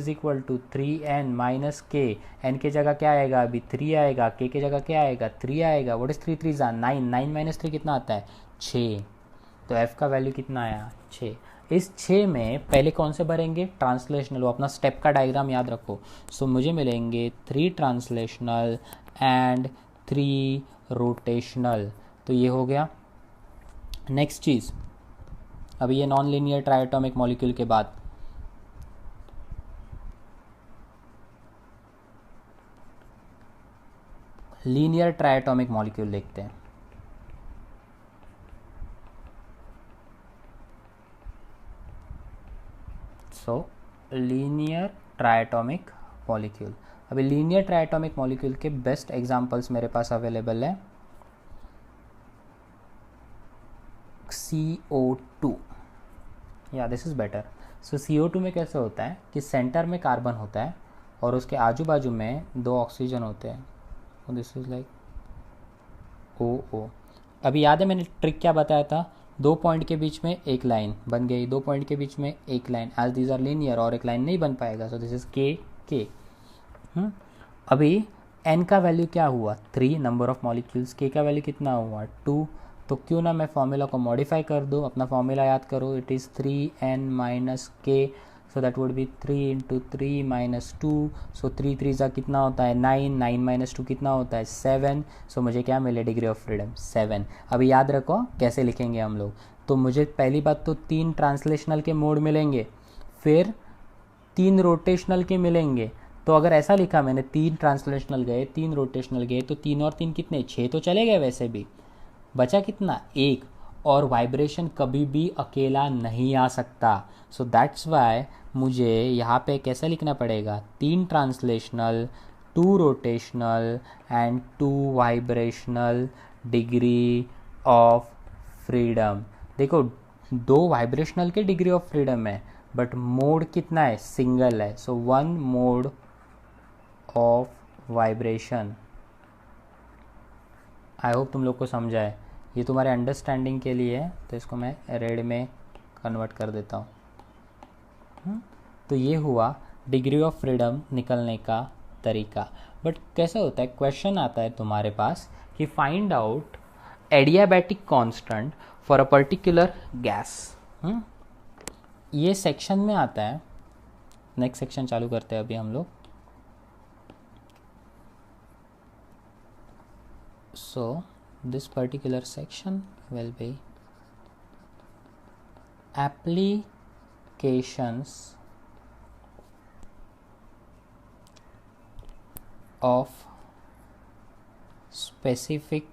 3n - k। n के जगह क्या आएगा, अभी 3 आएगा, k के जगह क्या आएगा, 3 आएगा। व्हाट इज 3 3 9, 9 - 3 कितना आता है, 6। तो F का वैल्यू कितना आया, 6। इस 6 में पहले कौन से भरेंगे, ट्रांसलेशनल। वो अपना स्टेप का डायग्राम याद रखो। सो मुझे मिलेंगे 3 ट्रांसलेशनल एंड 3 रोटेशनल। तो ये हो गया। नेक्स्ट चीज़, अभी ये नॉन लीनियर ट्राइएटॉमिक मॉलिक्यूल के बाद लीनियर ट्राइएटॉमिक मॉलिक्यूल देखते हैं। सो लीनियर ट्राइएटॉमिक मॉलिक्यूल। अभी लीनियर ट्राइएटॉमिक मॉलिक्यूल के बेस्ट एग्जांपल्स मेरे पास अवेलेबल है। CO2, या this is better. So CO2 में कैसे होता है कि सेंटर में कार्बन होता है और उसके आजू बाजू में 2 ऑक्सीजन होते हैं। This is like OO। अभी याद है मैंने ट्रिक क्या बताया था, 2 पॉइंट के बीच में एक लाइन बन गई, 2 पॉइंट के बीच में एक line, as these are linear, और एक लाइन नहीं बन पाएगा, सो दिस इज के। अभी n का वैल्यू क्या हुआ 3, नंबर ऑफ मॉलिक्यूल्स, k का वैल्यू कितना हुआ 2, तो क्यों ना मैं फॉर्मूला को मॉडिफाई कर दूँ, अपना फॉर्मूला याद करो, इट इज़ 3n माइनस के, so that would B 3 into 3 minus 2, सो 3 3 सा कितना होता है 9, 9 माइनस 2 कितना होता है 7, सो मुझे क्या मिले डिग्री ऑफ फ्रीडम 7। अभी याद रखो कैसे लिखेंगे हम लोग, तो मुझे पहली बात तो 3 ट्रांसलेशनल के मोड मिलेंगे, फिर 3 रोटेशनल के मिलेंगे, तो अगर ऐसा लिखा मैंने 3 ट्रांसलेशनल गए 3 रोटेशनल गए, तो 3 और 3 कितने 6 तो चले गए, वैसे भी बचा कितना 1, और वाइब्रेशन कभी भी अकेला नहीं आ सकता, सो दैट्स वाई मुझे यहाँ पे कैसा लिखना पड़ेगा 3 translational 2 rotational and 2 vibrational degree of freedom. देखो 2 वाइब्रेशनल के डिग्री ऑफ फ्रीडम है, बट मोड कितना है सिंगल है, सो 1 mode of vibration. I hope तुम लोग को समझा है, ये तुम्हारे अंडरस्टैंडिंग के लिए है, तो इसको मैं रेड में कन्वर्ट कर देता हूँ। तो ये हुआ डिग्री ऑफ फ्रीडम निकलने का तरीका। बट कैसा होता है, क्वेश्चन आता है तुम्हारे पास कि find out adiabatic constant for a particular gas. ये सेक्शन में आता है, नेक्स्ट सेक्शन चालू करते हैं अभी हम लोग। So this particular section will be applications of specific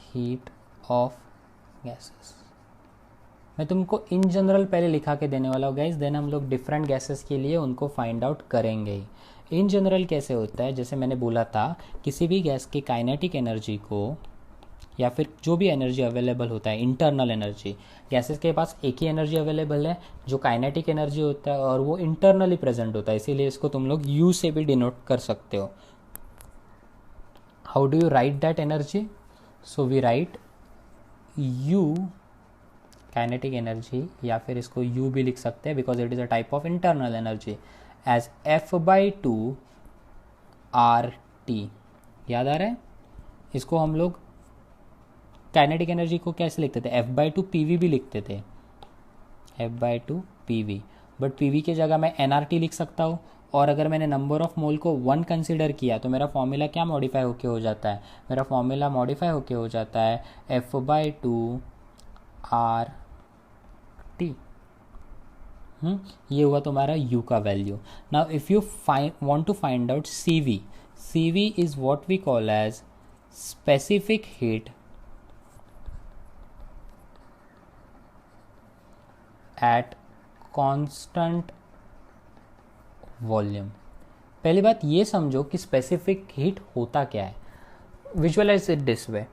heat of gases। मैं तुमको इन जनरल पहले लिखा के देने वाला हूँ गाइस, देन हम लोग डिफरेंट गैसेस के लिए उनको फाइंड आउट करेंगे ही। इन जनरल कैसे होता है, जैसे मैंने बोला था किसी भी गैस की काइनेटिक एनर्जी को या फिर जो भी एनर्जी अवेलेबल होता है, इंटरनल एनर्जी, गैसेस के पास एक ही एनर्जी अवेलेबल है जो काइनेटिक एनर्जी होता है, और वो इंटरनली प्रेजेंट होता है, इसीलिए इसको तुम लोग यू से भी डिनोट कर सकते हो। How do you write that energy, so we write you kinetic energy, या फिर इसको यू भी लिख सकते हैं because it is a type of internal energy, as F/2 RT। याद आ रहा है, इसको हम लोग काइनेटिक एनर्जी को कैसे लिखते थे, F/2 PV भी लिखते थे, F/2 PV, बट PV की जगह मैं nRT लिख सकता हूँ। और अगर मैंने नंबर ऑफ मोल को 1 कंसिडर किया तो मेरा फॉर्मूला क्या मॉडिफाई होके हो जाता है, मेरा फॉर्मूला मॉडिफाई होके हो जाता है F/2 RT। ये हुआ तुम्हारा u का value. Now if you want to find out CV, CV is what we call as specific heat at constant volume. पहली बात ये समझो कि स्पेसिफिक हीट होता क्या है, विजुअलाइज इट दिस वे।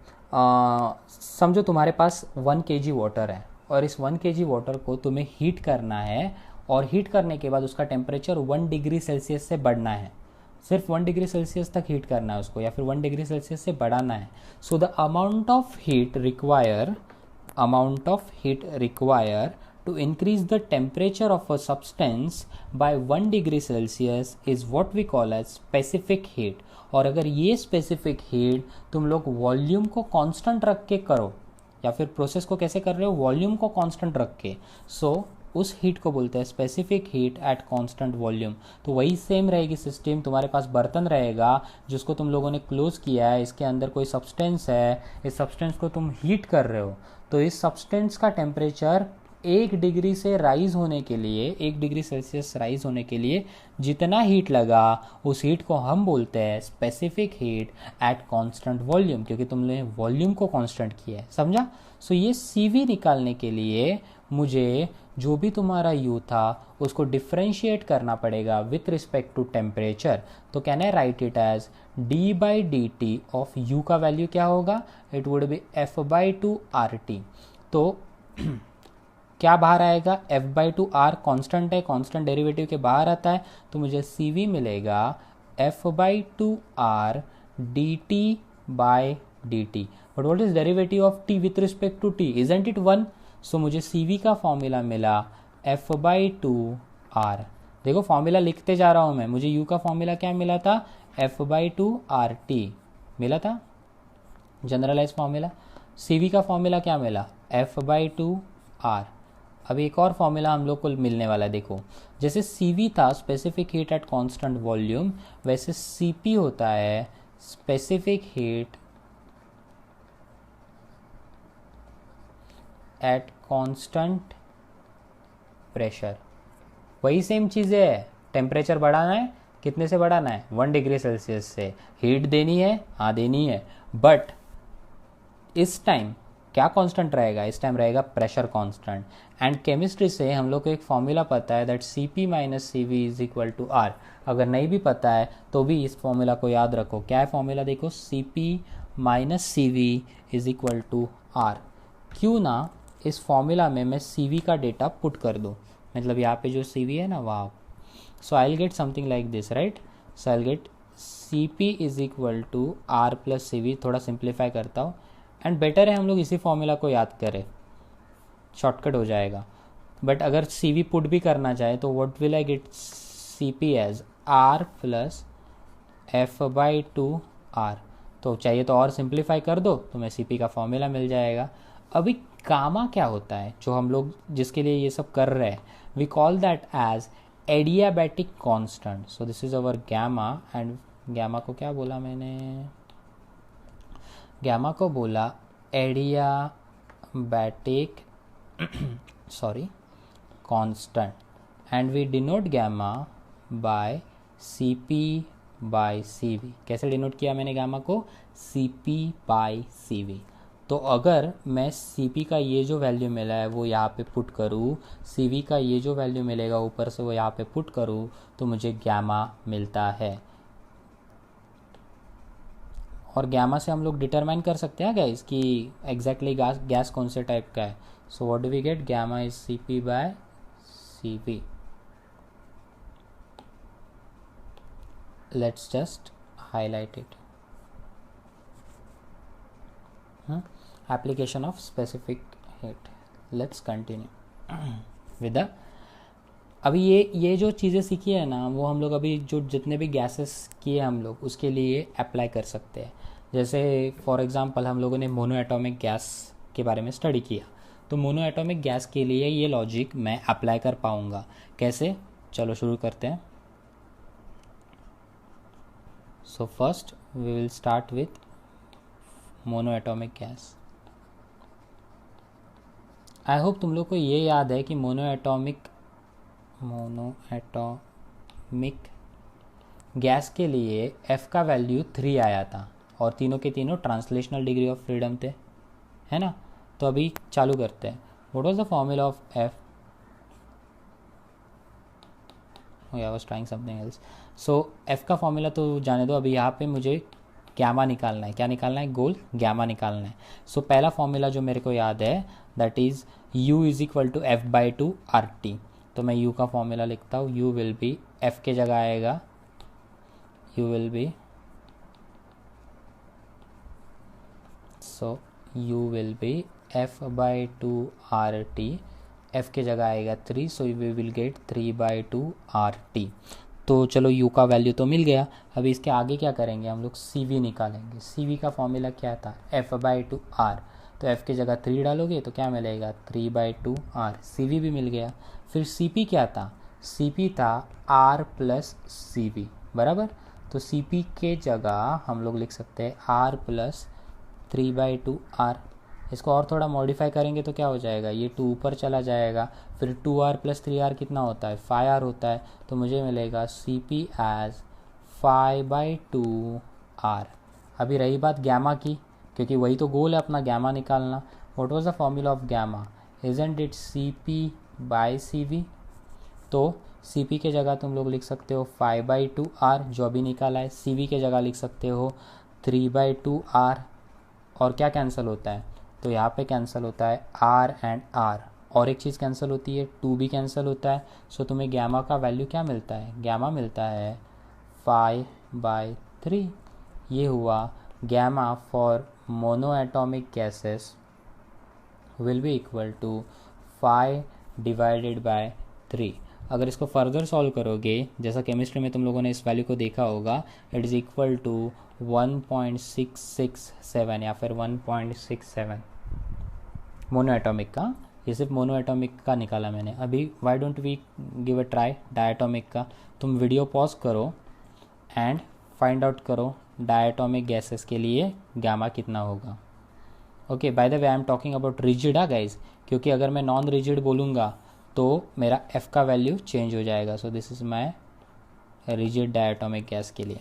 समझो तुम्हारे पास 1 kg वाटर है, और इस 1 kg वाटर को तुम्हें हीट करना है, और हीट करने के बाद उसका टेम्परेचर 1 डिग्री सेल्सियस से बढ़ना है, सिर्फ 1 डिग्री सेल्सियस तक हीट करना है उसको, या फिर 1 डिग्री सेल्सियस से बढ़ाना है। So the amount of heat require to increase the temperature of a substance by 1 degree Celsius is what we call as specific heat। और अगर ये specific heat तुम लोग वॉल्यूम को कांस्टेंट रख के करो, या फिर प्रोसेस को कैसे कर रहे हो, वॉल्यूम को कांस्टेंट रख के, सो उस हीट को बोलते हैं specific heat at constant volume. तो वही सेम रहेगी सिस्टम, तुम्हारे पास बर्तन रहेगा जिसको तुम लोगों ने क्लोज किया है, इसके अंदर कोई सब्सटेंस है, इस सब्सटेंस को तुम हीट कर रहे हो, तो इस सब्सटेंस का टेम्परेचर 1 डिग्री से राइज होने के लिए, 1 डिग्री सेल्सियस राइज होने के लिए जितना हीट लगा, उस हीट को हम बोलते हैं specific heat at constant volume, क्योंकि तुमने वॉल्यूम को कांस्टेंट किया है, समझा। सो ये CV निकालने के लिए मुझे जो भी तुम्हारा U था उसको डिफ्रेंशिएट करना पड़ेगा विथ रिस्पेक्ट टू टेम्परेचर। तो can I write it as d/dt of U का वैल्यू क्या होगा, it would be F/2 RT। तो क्या बाहर आएगा, F/2 R कांस्टेंट है, कांस्टेंट डेरिवेटिव के बाहर आता है, तो मुझे CV मिलेगा F/2 R dt by dt. But what is derivative of t with respect to t? Isn't it 1? So मुझे cv का फॉर्मूला मिला f by 2r. देखो फॉर्मूला लिखते जा रहा हूँ मैं. मुझे u का फॉर्मूला क्या मिला था? f by 2rt मिला था, जनरलाइज फॉर्मूला. cv का फॉर्मूला क्या मिला? f by 2r. अब एक और फॉर्मूला हम लोग को मिलने वाला है. देखो जैसे cv था specific heat at constant volume, वैसे cp होता है specific heat at constant pressure. वही सेम चीज़ है. टेम्परेचर बढ़ाना है, कितने से बढ़ाना है? 1 डिग्री सेल्सियस से. हीट देनी है, हाँ देनी है, बट इस टाइम क्या कांस्टेंट रहेगा? इस टाइम रहेगा प्रेशर कांस्टेंट. एंड केमिस्ट्री से हम लोग को एक फॉर्मूला पता है that Cp minus CV is equal to R. अगर नहीं भी पता है तो भी इस फॉर्मूला को याद रखो. क्या है फॉर्मूला? देखो Cp minus CV is equal to R. क्यों ना इस फॉर्मूला में मैं CV का डेटा पुट कर दूँ. मतलब यहाँ पे जो CV है ना, वाह. So I will get something like this, right. So I will get Cp is equal to R plus CV. थोड़ा सिंप्लीफाई करता हूँ एंड बेटर है हम लोग इसी फॉर्मूला को याद करें, शॉर्टकट हो जाएगा. बट अगर CV पुट भी करना चाहे तो what will I get? Cp as R plus f by 2r. तो चाहिए तो और सिंप्लीफाई कर दो तो मैं Cp का फॉर्मूला मिल जाएगा. अभी गामा क्या होता है जो हम लोग जिसके लिए ये सब कर रहे हैं? We call that as adiabatic constant. So this is our gamma. And gamma को क्या बोला मैंने? गैमा को बोला adiabatic constant. And we denote gamma by Cp by CV. कैसे डिनोट किया मैंने गैमा को? Cp by CV. तो अगर मैं Cp का ये जो वैल्यू मिला है वो यहाँ पे पुट करूँ, CV का ये जो वैल्यू मिलेगा ऊपर से वो यहाँ पे पुट करूँ, तो मुझे गैमा मिलता है. और गैमा से हम लोग डिटरमाइन कर सकते हैं क्या इसकी एग्जैक्टली गैस कौन से टाइप का है. So what do we get? Gamma is Cp by CV. Let's just highlight it. application of specific heat. Let's continue with the. अभी ये जो चीज़ें सीखी है ना, वो हम लोग अभी जो जितने भी गैसेस किए हम लोग उसके लिए अप्लाई कर सकते हैं. जैसे फॉर एग्जांपल हम लोगों ने मोनो एटॉमिक गैस के बारे में स्टडी किया, तो मोनो एटॉमिक गैस के लिए ये लॉजिक मैं अप्लाई कर पाऊँगा. कैसे? चलो शुरू करते हैं. So first we will start with mono atomic gas. I hope तुम लोग को ये याद है कि मोनो एटॉमिक गैस के लिए F का वैल्यू 3 आया था और तीनों के तीनों ट्रांसलेशनल डिग्री ऑफ फ्रीडम थे, है ना. तो अभी चालू करते हैं. What was the formula of F? I was trying something else. So F का फॉर्मूला तो जाने दो. अभी यहाँ पे मुझे गैमा निकालना है. क्या निकालना है? गोल गैमा निकालना है. सो पहला फॉर्मूला जो मेरे को याद है that is U is equal to F by 2RT. तो मैं U का फॉर्मूला लिखता हूँ. U विल बी, F के जगह आएगा U will be, so U will be F by 2RT. F के जगह आएगा 3, so we will get 3 by 2RT. तो चलो U का वैल्यू तो मिल गया. अभी इसके आगे क्या करेंगे? हम लोग CV निकालेंगे. CV का फॉर्मूला क्या था? F by 2R. तो F की जगह 3 डालोगे तो क्या मिलेगा? 3 बाई 2R. CV भी मिल गया. फिर CP क्या था? CP था R प्लस CV, बराबर. तो CP के जगह हम लोग लिख सकते हैं R प्लस 3 बाई 2R. इसको और थोड़ा मॉडिफाई करेंगे तो क्या हो जाएगा? ये 2 ऊपर चला जाएगा. फिर 2R प्लस 3R कितना होता है? 5R होता है. तो मुझे मिलेगा CP एज 5 बाई 2R. अभी रही बात गैमा की, क्योंकि वही तो गोल है अपना, गैमा निकालना. What was the formula of gamma? Isn't it CP by CV? तो CP के जगह तुम लोग लिख सकते हो 5 बाई 2R जो अभी निकाला है. CV के जगह लिख सकते हो 3 बाई 2R. और क्या कैंसिल होता है? तो यहाँ पे कैंसिल होता है R एंड R. और एक चीज़ कैंसिल होती है, 2 भी कैंसिल होता है. सो तुम्हें गैमा का वैल्यू क्या मिलता है? गैमा मिलता है 5 बाई 3. ये हुआ gamma for monoatomic gases will be equal to 5 divided by 3। अगर इसको फर्दर सॉल्व करोगे, जैसा केमिस्ट्री में तुम लोगों ने इस वैल्यू को देखा होगा, इट इज़ इक्वल टू 1.667 या फिर 1.67 मोनोएटॉमिक का। ये सिर्फ मोनोएटॉमिक का निकाला मैंने। अभी why don't we give a try diatomic का। तुम वीडियो पॉज करो एंड फाइंड आउट करो डायटोमिक गैसेस के लिए गामा कितना होगा। Okay, by the way I am talking about rigid guys, क्योंकि अगर मैं नॉन रिजिड बोलूँगा तो मेरा एफ का वैल्यू चेंज हो जाएगा। सो this is my rigid diatomic gas के लिए।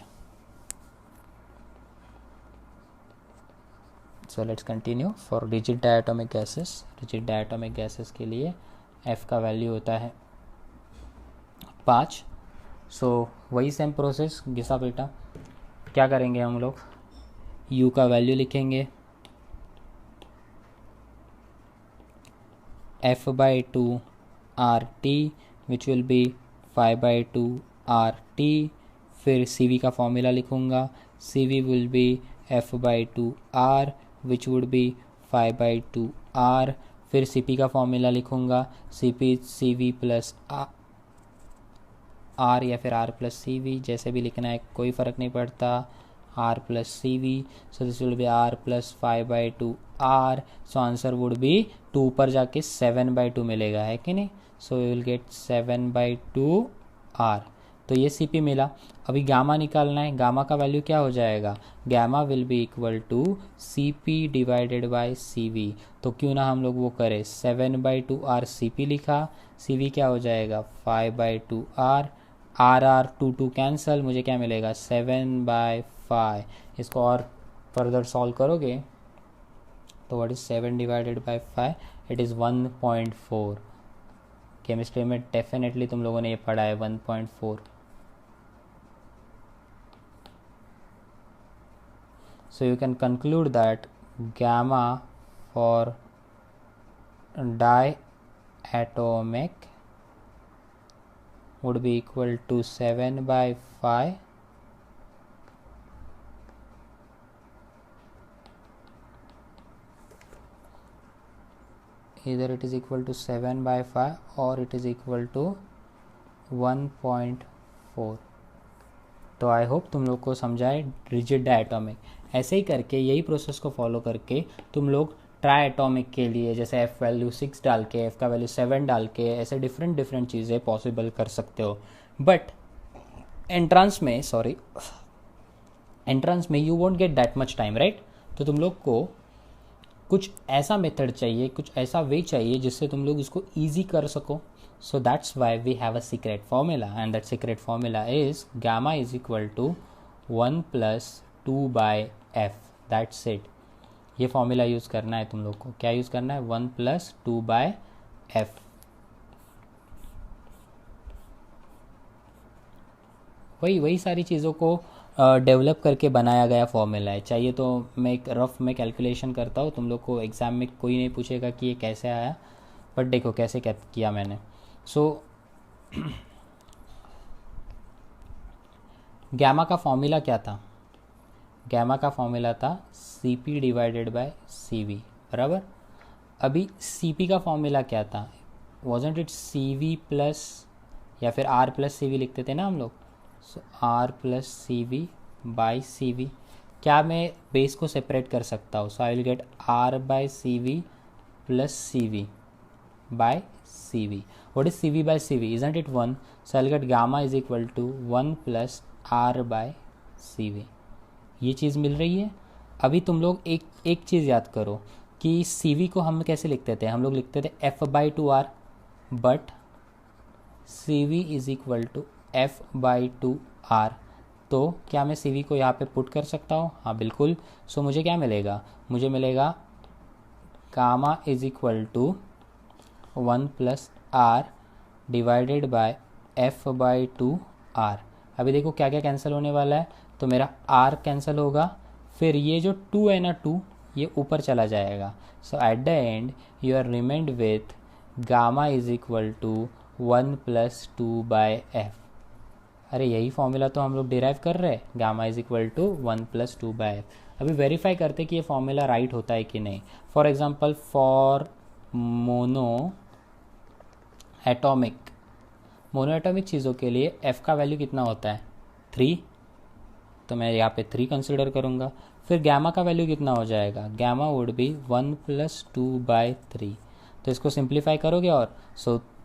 So let's continue for rigid diatomic gases. Rigid diatomic gases के लिए एफ का वैल्यू होता है 5। सो वही सेम प्रोसेस घिसा बेटा। क्या करेंगे हम लोग, यू का वैल्यू लिखेंगे f by 2 RT which will be 5 by 2 RT। फिर CV का फॉर्मूला लिखूँगा, CV will be f by 2 R which would be 5 by 2 R। फिर CP का फॉर्मूला लिखूँगा, CP CV प्लस R या फिर R प्लस CV, जैसे भी लिखना है कोई फ़र्क नहीं पड़ता, R plus CV। So this will be R plus 5 by 2 R। So answer would be 2 पर जाके 7 by 2 मिलेगा, है कि नहीं। So you will gate 7 by 2 R। तो ये CP मिला। अभी गामा निकालना है। गामा का वैल्यू क्या हो जाएगा, gamma will be equal to CP divided by CV। तो क्यों ना हम लोग वो करें, 7 by 2 R CP लिखा, CV क्या हो जाएगा 5 by 2 R। R 2 कैंसल, मुझे क्या मिलेगा 7 by 5। इसको और फर्दर सॉल्व करोगे तो what is 7 divided by 5, it is 1.4। Chemistry में डेफिनेटली तुम लोगों ने ये पढ़ा है 1.4। So you can conclude that gamma for diatomic would be equal to 7 by 5 either it is equal to 7 by 5 or it is equal to 1.4। तो आई hope तुम लोग को समझाए रिजिड डायटोमिक। ऐसे ही करके यही प्रोसेस को फॉलो करके तुम लोग ट्राई एटॉमिक के लिए जैसे एफ वैल्यू 6 डाल के, एफ का वैल्यू 7 डाल के, ऐसे डिफरेंट चीज़ें पॉसिबल कर सकते हो। बट एंट्रांस में you won't get that much time, right. तो तुम लोग को कुछ ऐसा मेथड चाहिए, कुछ ऐसा वे चाहिए जिससे तुम लोग इसको ईजी कर सको। So that's why we have a secret formula and that secret formula is gamma is equal to 1 + 2 by f। That's it. ये फॉर्मूला यूज़ करना है तुम लोग को। क्या यूज़ करना है, 1 + 2 by f। वही सारी चीज़ों को डेवलप करके बनाया गया फॉर्मूला है। चाहिए तो मैं एक रफ में कैलकुलेशन करता हूँ, तुम लोग को एग्ज़ाम में कोई नहीं पूछेगा कि ये कैसे आया, बट देखो कैसे किया मैंने। सो गैमा का फॉर्मूला क्या था, गैमा का फॉर्मूला था CP डिवाइडेड बाय CV, बराबर। अभी CP का फॉर्मूला क्या था, वॉजंट इट CV प्लस या फिर R प्लस CV लिखते थे ना हम लोग। So R plus CV by CV। क्या मैं बेस को सेपरेट कर सकता हूँ, so I will get R by CV plus CV by CV। What is CV by CV, isn't it 1। So I will get gamma is equal to 1 + R by CV। ये चीज़ मिल रही है। अभी तुम लोग एक चीज़ याद करो कि CV को हम कैसे लिखते थे, हम लोग लिखते थे F/2R, but CV is equal to F/2R। तो क्या मैं CV को यहाँ पे पुट कर सकता हूँ, हाँ बिल्कुल। सो मुझे क्या मिलेगा, मुझे मिलेगा gamma is equal to 1 + R divided by F/2R। अभी देखो क्या क्या कैंसिल होने वाला है, तो मेरा R कैंसिल होगा, फिर ये जो 2 है ना 2, ये ऊपर चला जाएगा। So at the end you are remained with gamma is equal to 1 + 2 by f। अरे यही फॉर्मूला तो हम लोग डिराइव कर रहे हैं, gamma is equal to 1+2/f। अभी वेरीफाई करते कि ये फॉर्मूला राइट होता है कि नहीं। For example for mono atomic चीज़ों के लिए f का वैल्यू कितना होता है 3, तो मैं यहाँ पे 3 कंसिडर करूँगा। फिर गैमा का वैल्यू कितना हो जाएगा, गैमा वुड बी 1+2/3। तो इसको सिंप्लीफाई करोगे और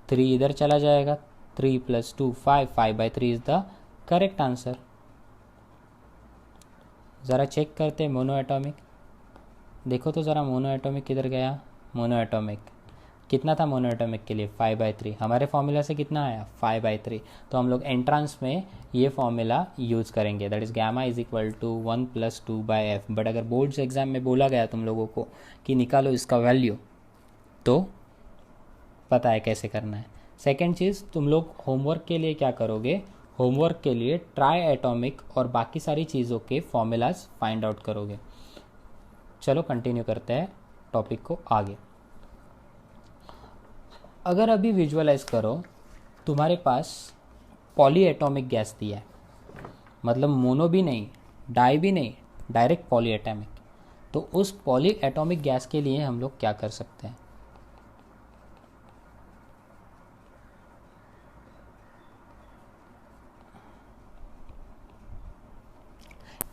3 इधर चला जाएगा, 3 + 2 5, 5/3 इज द करेक्ट आंसर। ज़रा चेक करते हैं मोनो एटॉमिक, देखो तो ज़रा मोनो एटॉमिक किधर गया। मोनो एटॉमिक कितना था मोनो एटॉमिक के लिए 5/3, हमारे फॉर्मूला से कितना आया 5/3। तो हम लोग एंट्रांस में ये फॉर्मूला यूज़ करेंगे, that is gamma is equal to 1+2/f। But अगर बोर्ड्स एग्जाम में बोला गया तुम लोगों को कि निकालो इसका वैल्यू, तो पता है कैसे करना है। सेकेंड चीज़, तुम लोग होमवर्क के लिए क्या करोगे, होमवर्क के लिए ट्राई एटॉमिक और बाकी सारी चीज़ों के फॉर्मूलाज फाइंड आउट करोगे। चलो कंटिन्यू करते हैं टॉपिक को आगे। अगर अभी विजुअलाइज करो, तुम्हारे पास पॉली एटॉमिक गैस दिया है, मतलब मोनो भी नहीं, डाई भी नहीं, डायरेक्ट पॉली एटॉमिक। तो उस पॉली एटॉमिक गैस के लिए हम लोग क्या कर सकते हैं।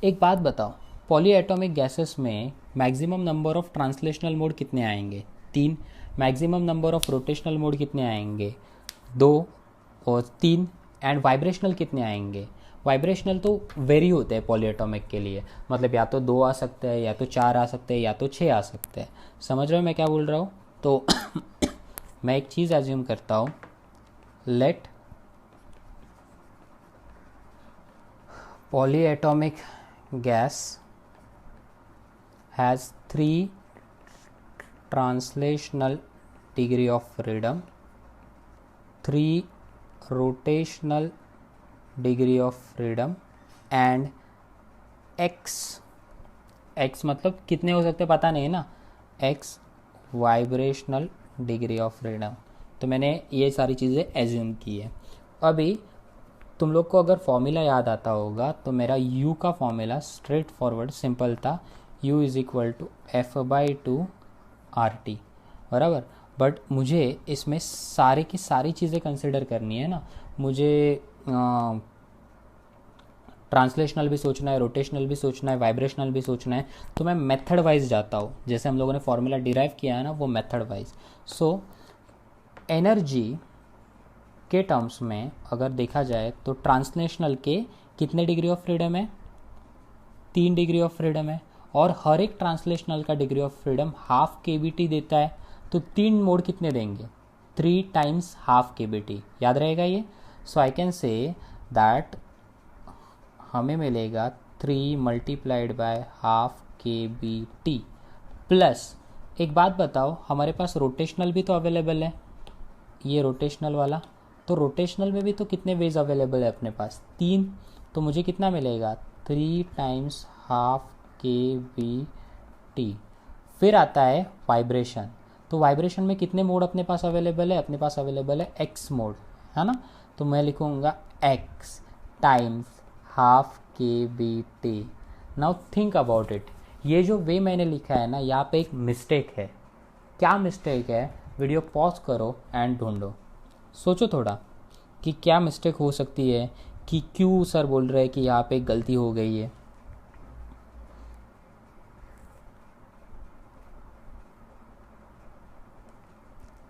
एक बात बताओ, पॉली एटॉमिक गैसेस में maximum number of translational mode कितने आएंगे 3, maximum number of rotational mode कितने आएंगे 2 और 3, एंड वाइब्रेशनल कितने आएंगे। वाइब्रेशनल तो वेरी होते हैं पॉली एटॉमिक के लिए, मतलब या तो 2 आ सकते हैं, या तो 4 आ सकते हैं, या तो 6 आ सकते हैं। समझ रहे हो मैं क्या बोल रहा हूँ। तो मैं एक चीज़ एज्यूम करता हूँ, let poly atomic gas has 3 translational degree of freedom, 3 rotational degree of freedom and x मतलब कितने हो सकते पता नहीं ना, x vibrational degree of freedom. तो मैंने ये सारी चीज़ें एज्यूम की है। अभी तुम लोग को अगर फॉर्मूला याद आता होगा तो मेरा u का फॉर्मूला स्ट्रेट फॉरवर्ड सिंपल था, u is equal to f/2 RT, बराबर। बट मुझे इसमें सारे की सारी चीज़ें कंसिडर करनी है ना, मुझे ट्रांसलेशनल भी सोचना है, रोटेशनल भी सोचना है, वाइब्रेशनल भी सोचना है। तो मैं मेथड वाइज जाता हूँ, जैसे हम लोगों ने फॉर्मूला डिराइव किया है ना, वो मेथड वाइज। सो एनर्जी के टर्म्स में अगर देखा जाए तो ट्रांसलेशनल के कितने डिग्री ऑफ फ्रीडम है 3 डिग्री ऑफ फ्रीडम है, और हर एक ट्रांसलेशनल का डिग्री ऑफ फ्रीडम ½ kBt देता है। तो 3 मोड कितने देंगे 3 × ½ kBt, याद रहेगा ये। सो आई कैन से दैट हमें मिलेगा 3 × ½ kBt प्लस, एक बात बताओ, हमारे पास रोटेशनल भी तो अवेलेबल है, ये रोटेशनल वाला, तो रोटेशनल में भी तो कितने वेज अवेलेबल है अपने पास 3। तो मुझे कितना मिलेगा 3 × ½ kBt। फिर आता है वाइब्रेशन, तो वाइब्रेशन में कितने मोड अपने पास अवेलेबल है, अपने पास अवेलेबल है x मोड, है ना। तो मैं लिखूँगा x × ½ kBt। Now think about it, ये जो वे मैंने लिखा है ना, यहाँ पे एक मिस्टेक है। क्या मिस्टेक है, वीडियो पॉज करो एंड ढूंढो, सोचो थोड़ा कि क्या मिस्टेक हो सकती है, कि क्यों सर बोल रहे हैं कि यहाँ पे गलती हो गई है।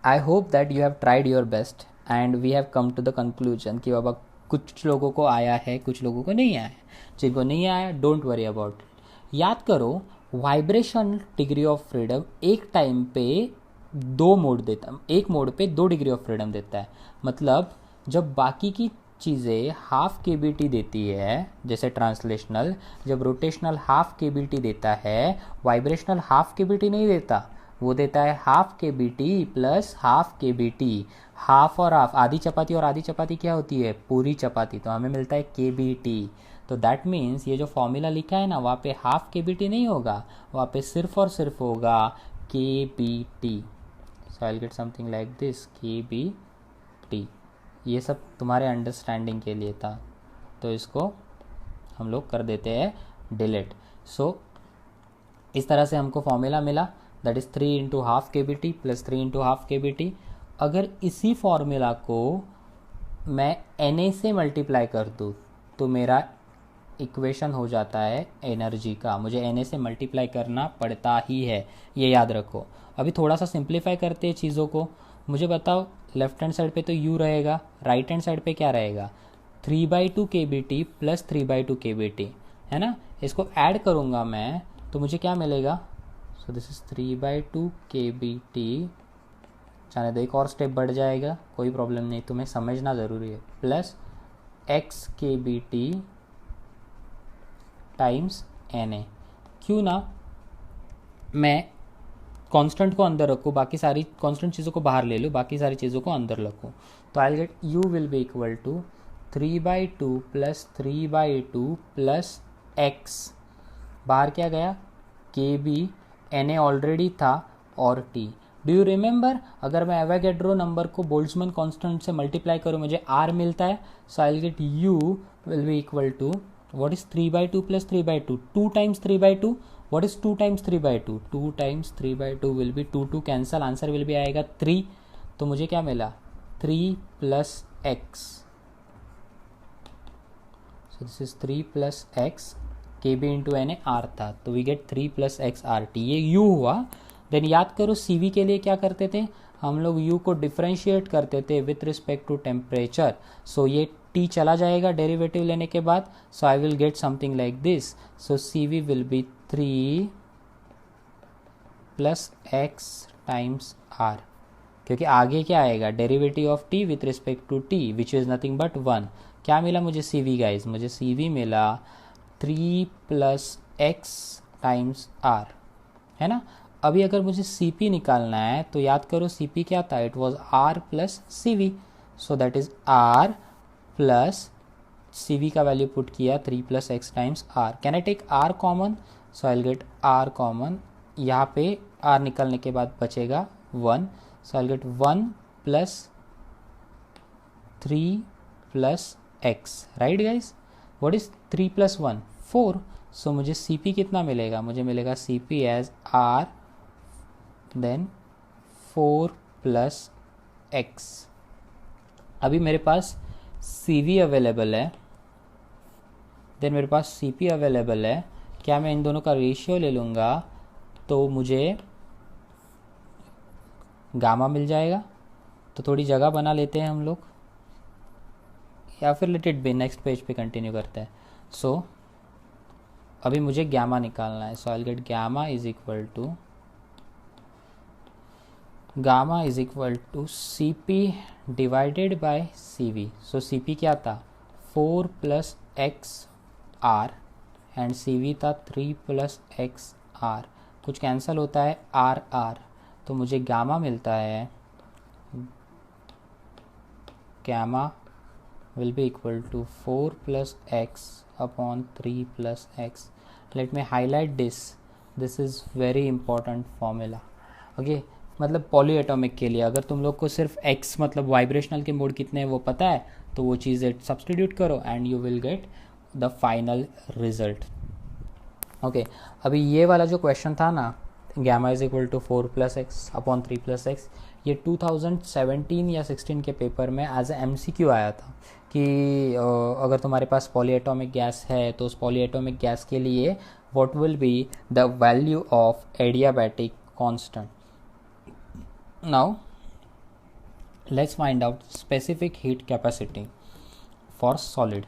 I hope that you have tried your best and we have come to the conclusion कि बाबा कुछ लोगों को आया है, कुछ लोगों को नहीं आया है। जिनको नहीं आया डोंट वरी अबाउट इट। याद करो, वाइब्रेशन डिग्री ऑफ फ्रीडम एक टाइम पे 2 मोड देता, एक मोड पे 2 डिग्री ऑफ फ्रीडम देता है। मतलब जब बाकी की चीज़ें ½ kBt देती है, जैसे ट्रांसलेशनल, जब रोटेशनल ½ kBt देता है, वाइब्रेशनल ½ kBt नहीं देता, वो देता है ½ kBt प्लस ½ kBt। हाफ और हाफ, आधी चपाती और आधी चपाती क्या होती है पूरी चपाती, तो हमें मिलता है kBt। तो दैट मीन्स ये जो फॉर्मूला लिखा है ना, वहाँ पे ½ kBt नहीं होगा, वहाँ पे सिर्फ और सिर्फ होगा kBt। So I will get something like this kBt। ये सब तुम्हारे अंडरस्टैंडिंग के लिए था। तो इसको हम लोग कर देते हैं डिलीट। सो इस तरह से हमको फॉर्मूला मिला, that is 3 into half KBT plus 3 into half KBT। अगर इसी फॉर्मूला को मैं Na से मल्टीप्लाई कर दूँ तो मेरा इक्वेशन हो जाता है एनर्जी का। मुझे Na से मल्टीप्लाई करना पड़ता ही है, ये याद रखो। अभी थोड़ा सा सिंप्लीफाई करते हैं चीज़ों को। मुझे बताओ, लेफ्ट हैंड साइड पे तो U रहेगा, राइट हैंड साइड पे क्या रहेगा? 3/2 KBT प्लस 3/2 KBT, है ना। इसको ऐड करूँगा मैं तो मुझे क्या मिलेगा? So this is 3/2 KBT। जाने दो, एक और स्टेप बढ़ जाएगा, कोई प्रॉब्लम नहीं, तुम्हें समझना ज़रूरी है। Plus x KBT times Na। क्यों ना मैं कांस्टेंट को अंदर रखूँ, बाकी सारी कांस्टेंट चीज़ों को बाहर ले लूँ, बाकी सारी चीज़ों को अंदर रखूँ। तो I get U will be equal to 3/2 plus 3/2 plus x, बाहर क्या गया? KB, Na ऑलरेडी था, और T। डू यू रिमेंबर, अगर मैं एवोगैड्रो नंबर को बोल्ट्जमैन कांस्टेंट से मल्टीप्लाई करूँ मुझे R मिलता है। So I get U will be equal to what is 3/2 plus 3/2? 2 times 3/2. What is 2 times 3/2? 2 times 3/2 will be 2 cancel, answer will be आएगा 3। तो मुझे क्या मिला? 3 plus x। So this is 3 plus x, KB into Na R था, तो we get 3 plus x RT, ये U हुआ। Then याद करो CV के लिए क्या करते थे हम लोग? U को डिफ्रेंशिएट करते थे with respect to temperature. So ये T चला जाएगा डेरिवेटिव लेने के बाद। So I will get something like this. So CV will be 3 plus x times R, क्योंकि आगे क्या आएगा? Derivative of T with respect to T which is nothing but 1। क्या मिला मुझे CV गाइज? मुझे CV मिला 3 प्लस x टाइम्स R, है ना। अभी अगर मुझे CP निकालना है तो याद करो CP क्या था? It was R plus CV। So that is R plus CV का वैल्यू पुट किया 3 plus x times R। Can I take R common? So I get R common, यहाँ पे R निकलने के बाद बचेगा 1। So I get 1 plus 3 plus x, right guys. What is 3 plus 1? 4। So मुझे CP कितना मिलेगा? मुझे मिलेगा CP as R then 4 plus x। अभी मेरे पास CV अवेलेबल है, देन मेरे पास CP अवेलेबल है। क्या मैं इन दोनों का रेशियो ले लूँगा तो मुझे गामा मिल जाएगा। तो थोड़ी जगह बना लेते हैं हम लोग, या फिर let it be, next page पे कंटिन्यू करते हैं। सो अभी मुझे गामा निकालना है। So I get gamma is equal to CP divided by CV। So CP क्या था? 4 plus x R and CV था 3 प्लस x R। कुछ कैंसिल होता है R R, तो मुझे गामा मिलता है, gamma will be equal to 4 plus x upon 3 plus x। Let me highlight this is very important formula. Okay, मतलब पॉली एटॉमिक के लिए अगर तुम लोग को सिर्फ x मतलब वाइब्रेशनल के मोड कितने हैं वो पता है तो वो चीज़ें सब्सटीट्यूट करो and you will get the final result. Okay, अभी ये वाला जो क्वेश्चन था ना, gamma is equal to 4 plus X upon 3 plus X, ये 2017 या 16 के पेपर में एज ए MCQ आया था कि अगर तुम्हारे पास पॉलीएटॉमिक गैस है तो उस पॉलीएटॉमिक गैस के लिए what will be the value of adiabatic constant. Now let's find out specific heat capacity for solid.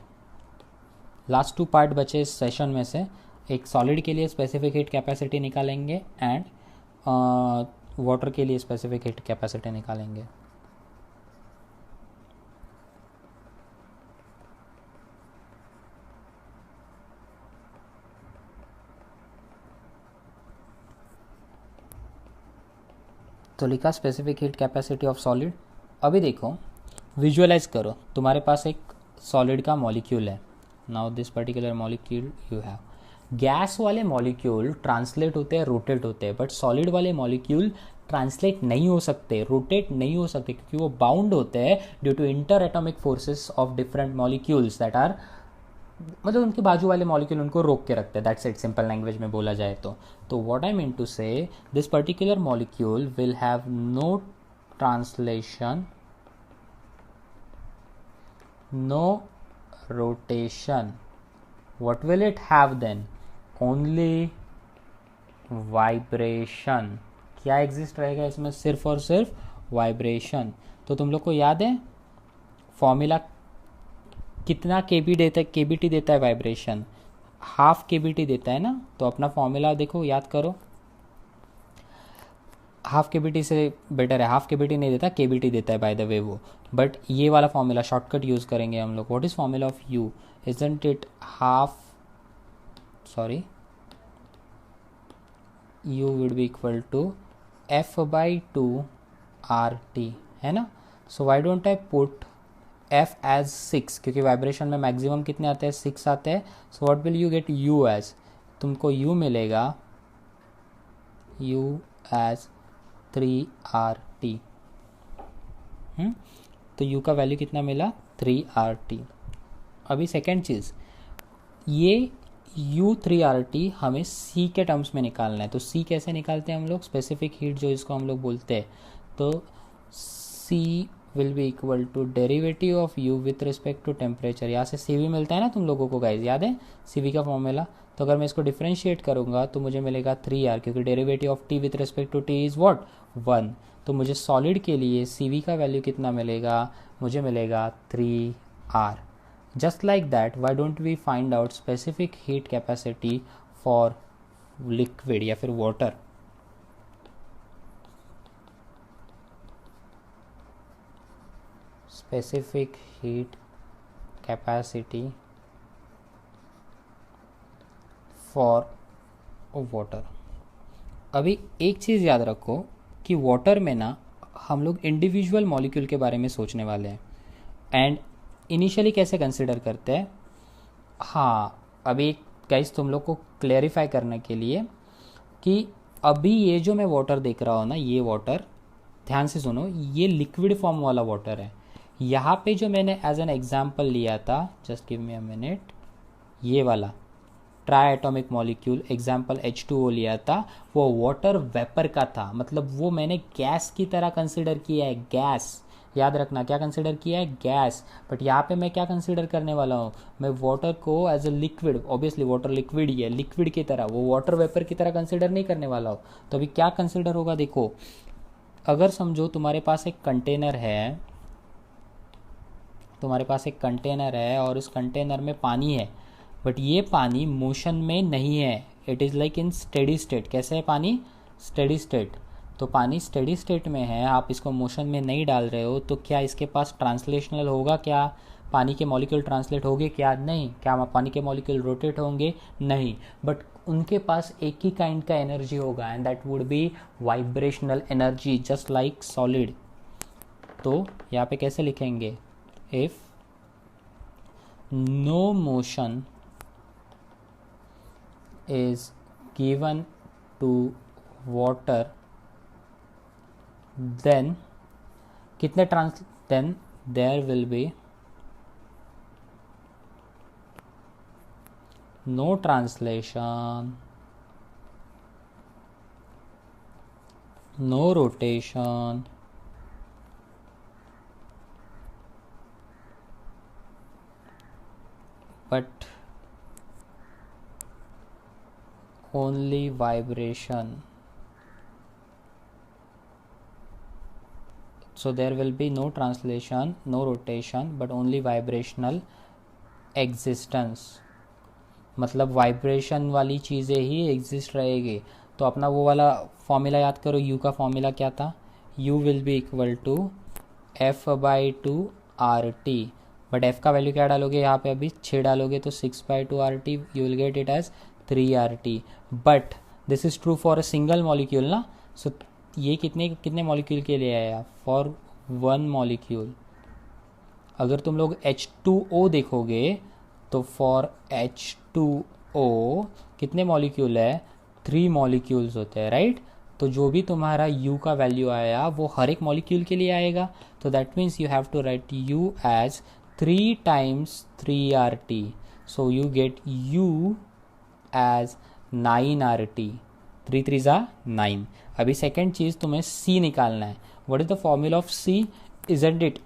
Last 2 part बचे इस सेशन में से, एक सॉलिड के लिए स्पेसिफिक हीट कैपेसिटी निकालेंगे एंड वाटर के लिए स्पेसिफिक हीट कैपेसिटी निकालेंगे। तो लिखा specific heat capacity of solid. अभी देखो, विजुअलाइज करो, तुम्हारे पास एक सॉलिड का मॉलिक्यूल है। Now this particular molecule you have, gas वाले मॉलिक्यूल ट्रांसलेट होते हैं, रोटेट होते हैं, बट सॉलिड वाले मॉलिक्यूल ट्रांसलेट नहीं हो सकते, रोटेट नहीं हो सकते, क्योंकि वो बाउंड होते हैं due to interatomic forces of different molecules that are मतलब उनके बाजू वाले मॉलिक्यूल उनको रोक के रखते हैं, दैट्स इट, सिंपल लैंग्वेज में बोला जाए तो what I mean to say, this particular molecule will have no translation, no rotation. What will it have then? Only vibration. क्या एग्जिस्ट रहेगा इसमें? सिर्फ और सिर्फ वाइब्रेशन. तो तुम लोग को याद है फॉर्मूला कितना केबीटी देता है वाइब्रेशन? हाफ केबीटी देता है ना. तो अपना फॉर्मूला देखो, याद करो. हाफ केबीटी से बेटर है, हाफ केबीटी नहीं देता, केबीटी देता है बाय द वे वो. बट ये वाला फॉर्मूला शॉर्टकट यूज करेंगे हम लोग. What is formula of you? Isn't it half, sorry, u would be equal to f by 2 RT, है ना. So why don't I put f as 6, क्योंकि वाइब्रेशन में मैक्सिमम कितने आते हैं? 6 आते हैं. सो what will you get u as? तुमको u मिलेगा u as 3RT. तो u का वैल्यू कितना मिला? 3RT. अभी सेकेंड चीज़, ये U3RT हमें C के टर्म्स में निकालना है. तो C कैसे निकालते हैं हम लोग? स्पेसिफिक हीट जो इसको हम लोग बोलते हैं. तो C will be equal to derivative of U with respect to temperature. यहाँ से CV मिलता है ना तुम लोगों को गाइज, याद है CV का फॉर्मूला? तो अगर मैं इसको डिफ्रेंशिएट करूँगा तो मुझे मिलेगा 3R, क्योंकि derivative of T with respect to T is what? 1. तो मुझे सॉलिड के लिए CV का वैल्यू कितना मिलेगा? मुझे मिलेगा 3R. Just like that, why don't we find out specific heat capacity for liquid या फिर water? Specific heat capacity for water. अभी एक चीज़ याद रखो कि वाटर में ना हम लोग इंडिविजुअल मॉलिक्यूल के बारे में सोचने वाले हैं. एंड इनिशियली कैसे कंसिडर करते हैं? हाँ, अभी गाइस तुम लोग को क्लैरिफाई करने के लिए कि अभी ये जो मैं वाटर देख रहा हूँ ना, ये वाटर, ध्यान से सुनो, ये लिक्विड फॉर्म वाला वाटर है. यहाँ पे जो मैंने एज एन एग्जांपल लिया था, just give me a minute, ये वाला try atomic molecule example H2O लिया था, वो वाटर वेपर का था. मतलब वो मैंने गैस की तरह कंसिडर किया है, गैस. याद रखना, क्या कंसिडर किया है? गैस. बट यहाँ पे मैं क्या कंसिडर करने वाला हूँ? मैं वाटर को as a liquid, obviously water liquid ही है, लिक्विड की तरह, वो वाटर वेपर की तरह कंसिडर नहीं करने वाला हूँ. तो अभी क्या कंसिडर होगा? देखो, अगर समझो तुम्हारे पास एक कंटेनर है, तुम्हारे पास एक कंटेनर है और इस कंटेनर में पानी है, बट ये पानी मोशन में नहीं है. It is like in steady state. कैसे है पानी? Steady state. तो पानी स्टेडी स्टेट में है, आप इसको मोशन में नहीं डाल रहे हो, तो क्या इसके पास ट्रांसलेशनल होगा? क्या पानी के मॉलिक्यूल ट्रांसलेट होंगे? क्या नहीं. क्या पानी के मॉलिक्यूल रोटेट होंगे? नहीं. बट उनके पास एक ही काइंड का एनर्जी होगा, and that would be vibrational energy, just like solid. तो यहाँ पे कैसे लिखेंगे? If no motion is given to water, then कितने then there will be no translation, no rotation, but only vibration. So there will be no translation, no rotation, but only vibrational existence. मतलब vibration वाली चीज़ें ही exist रहेगी. तो अपना वो वाला formula याद करो. U का फॉर्मूला क्या था? U will be equal to F/2 RT. But F का वैल्यू क्या डालोगे यहाँ पे? अभी 6 डालोगे तो 6/2 RT. You will get it as 3RT. But this is true for a single molecule ना. सो ये कितने मॉलिक्यूल के लिए आया? For 1 molecule. अगर तुम लोग H2O देखोगे तो फॉर H2O कितने मॉलिक्यूल है? 3 मॉलिक्यूल्स होते हैं, राइट. तो जो भी तुम्हारा U का वैल्यू आया वो हर एक मॉलिक्यूल के लिए आएगा. तो that means you have to write U as 3 times 3RT. so you get U as 9RT. 3 3 ज़ा 9. अभी सेकेंड चीज़ तुम्हें C निकालना है. What is the formula of C? Isn't it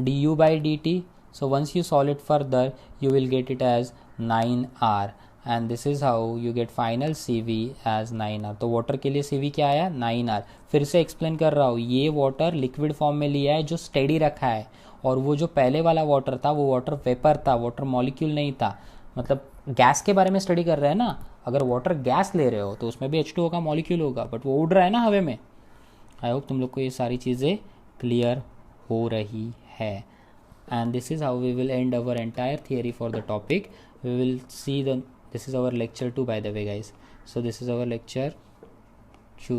du by dt? So once you solve it further, you will get it as 9R, and this is how you get final CV as 9R. तो water के लिए CV क्या आया? 9R. फिर से explain कर रहा हूँ, ये वाटर लिक्विड फॉर्म में लिया है जो स्टेडी रखा है, और वो जो पहले वाला वाटर था वो वाटर वेपर था, वाटर मॉलिक्यूल नहीं था. मतलब गैस के बारे में स्टडी कर रहे हैं ना. अगर वाटर गैस ले रहे हो तो उसमें भी H2O का मॉलिक्यूल होगा, बट वो उड़ रहा है ना हवा में. आई होप तुम लोग को ये सारी चीज़ें क्लियर हो रही है. And this is how we will end our entire theory for the topic. We will see this is our lecture 2, by the way, guys. So this is our lecture 2.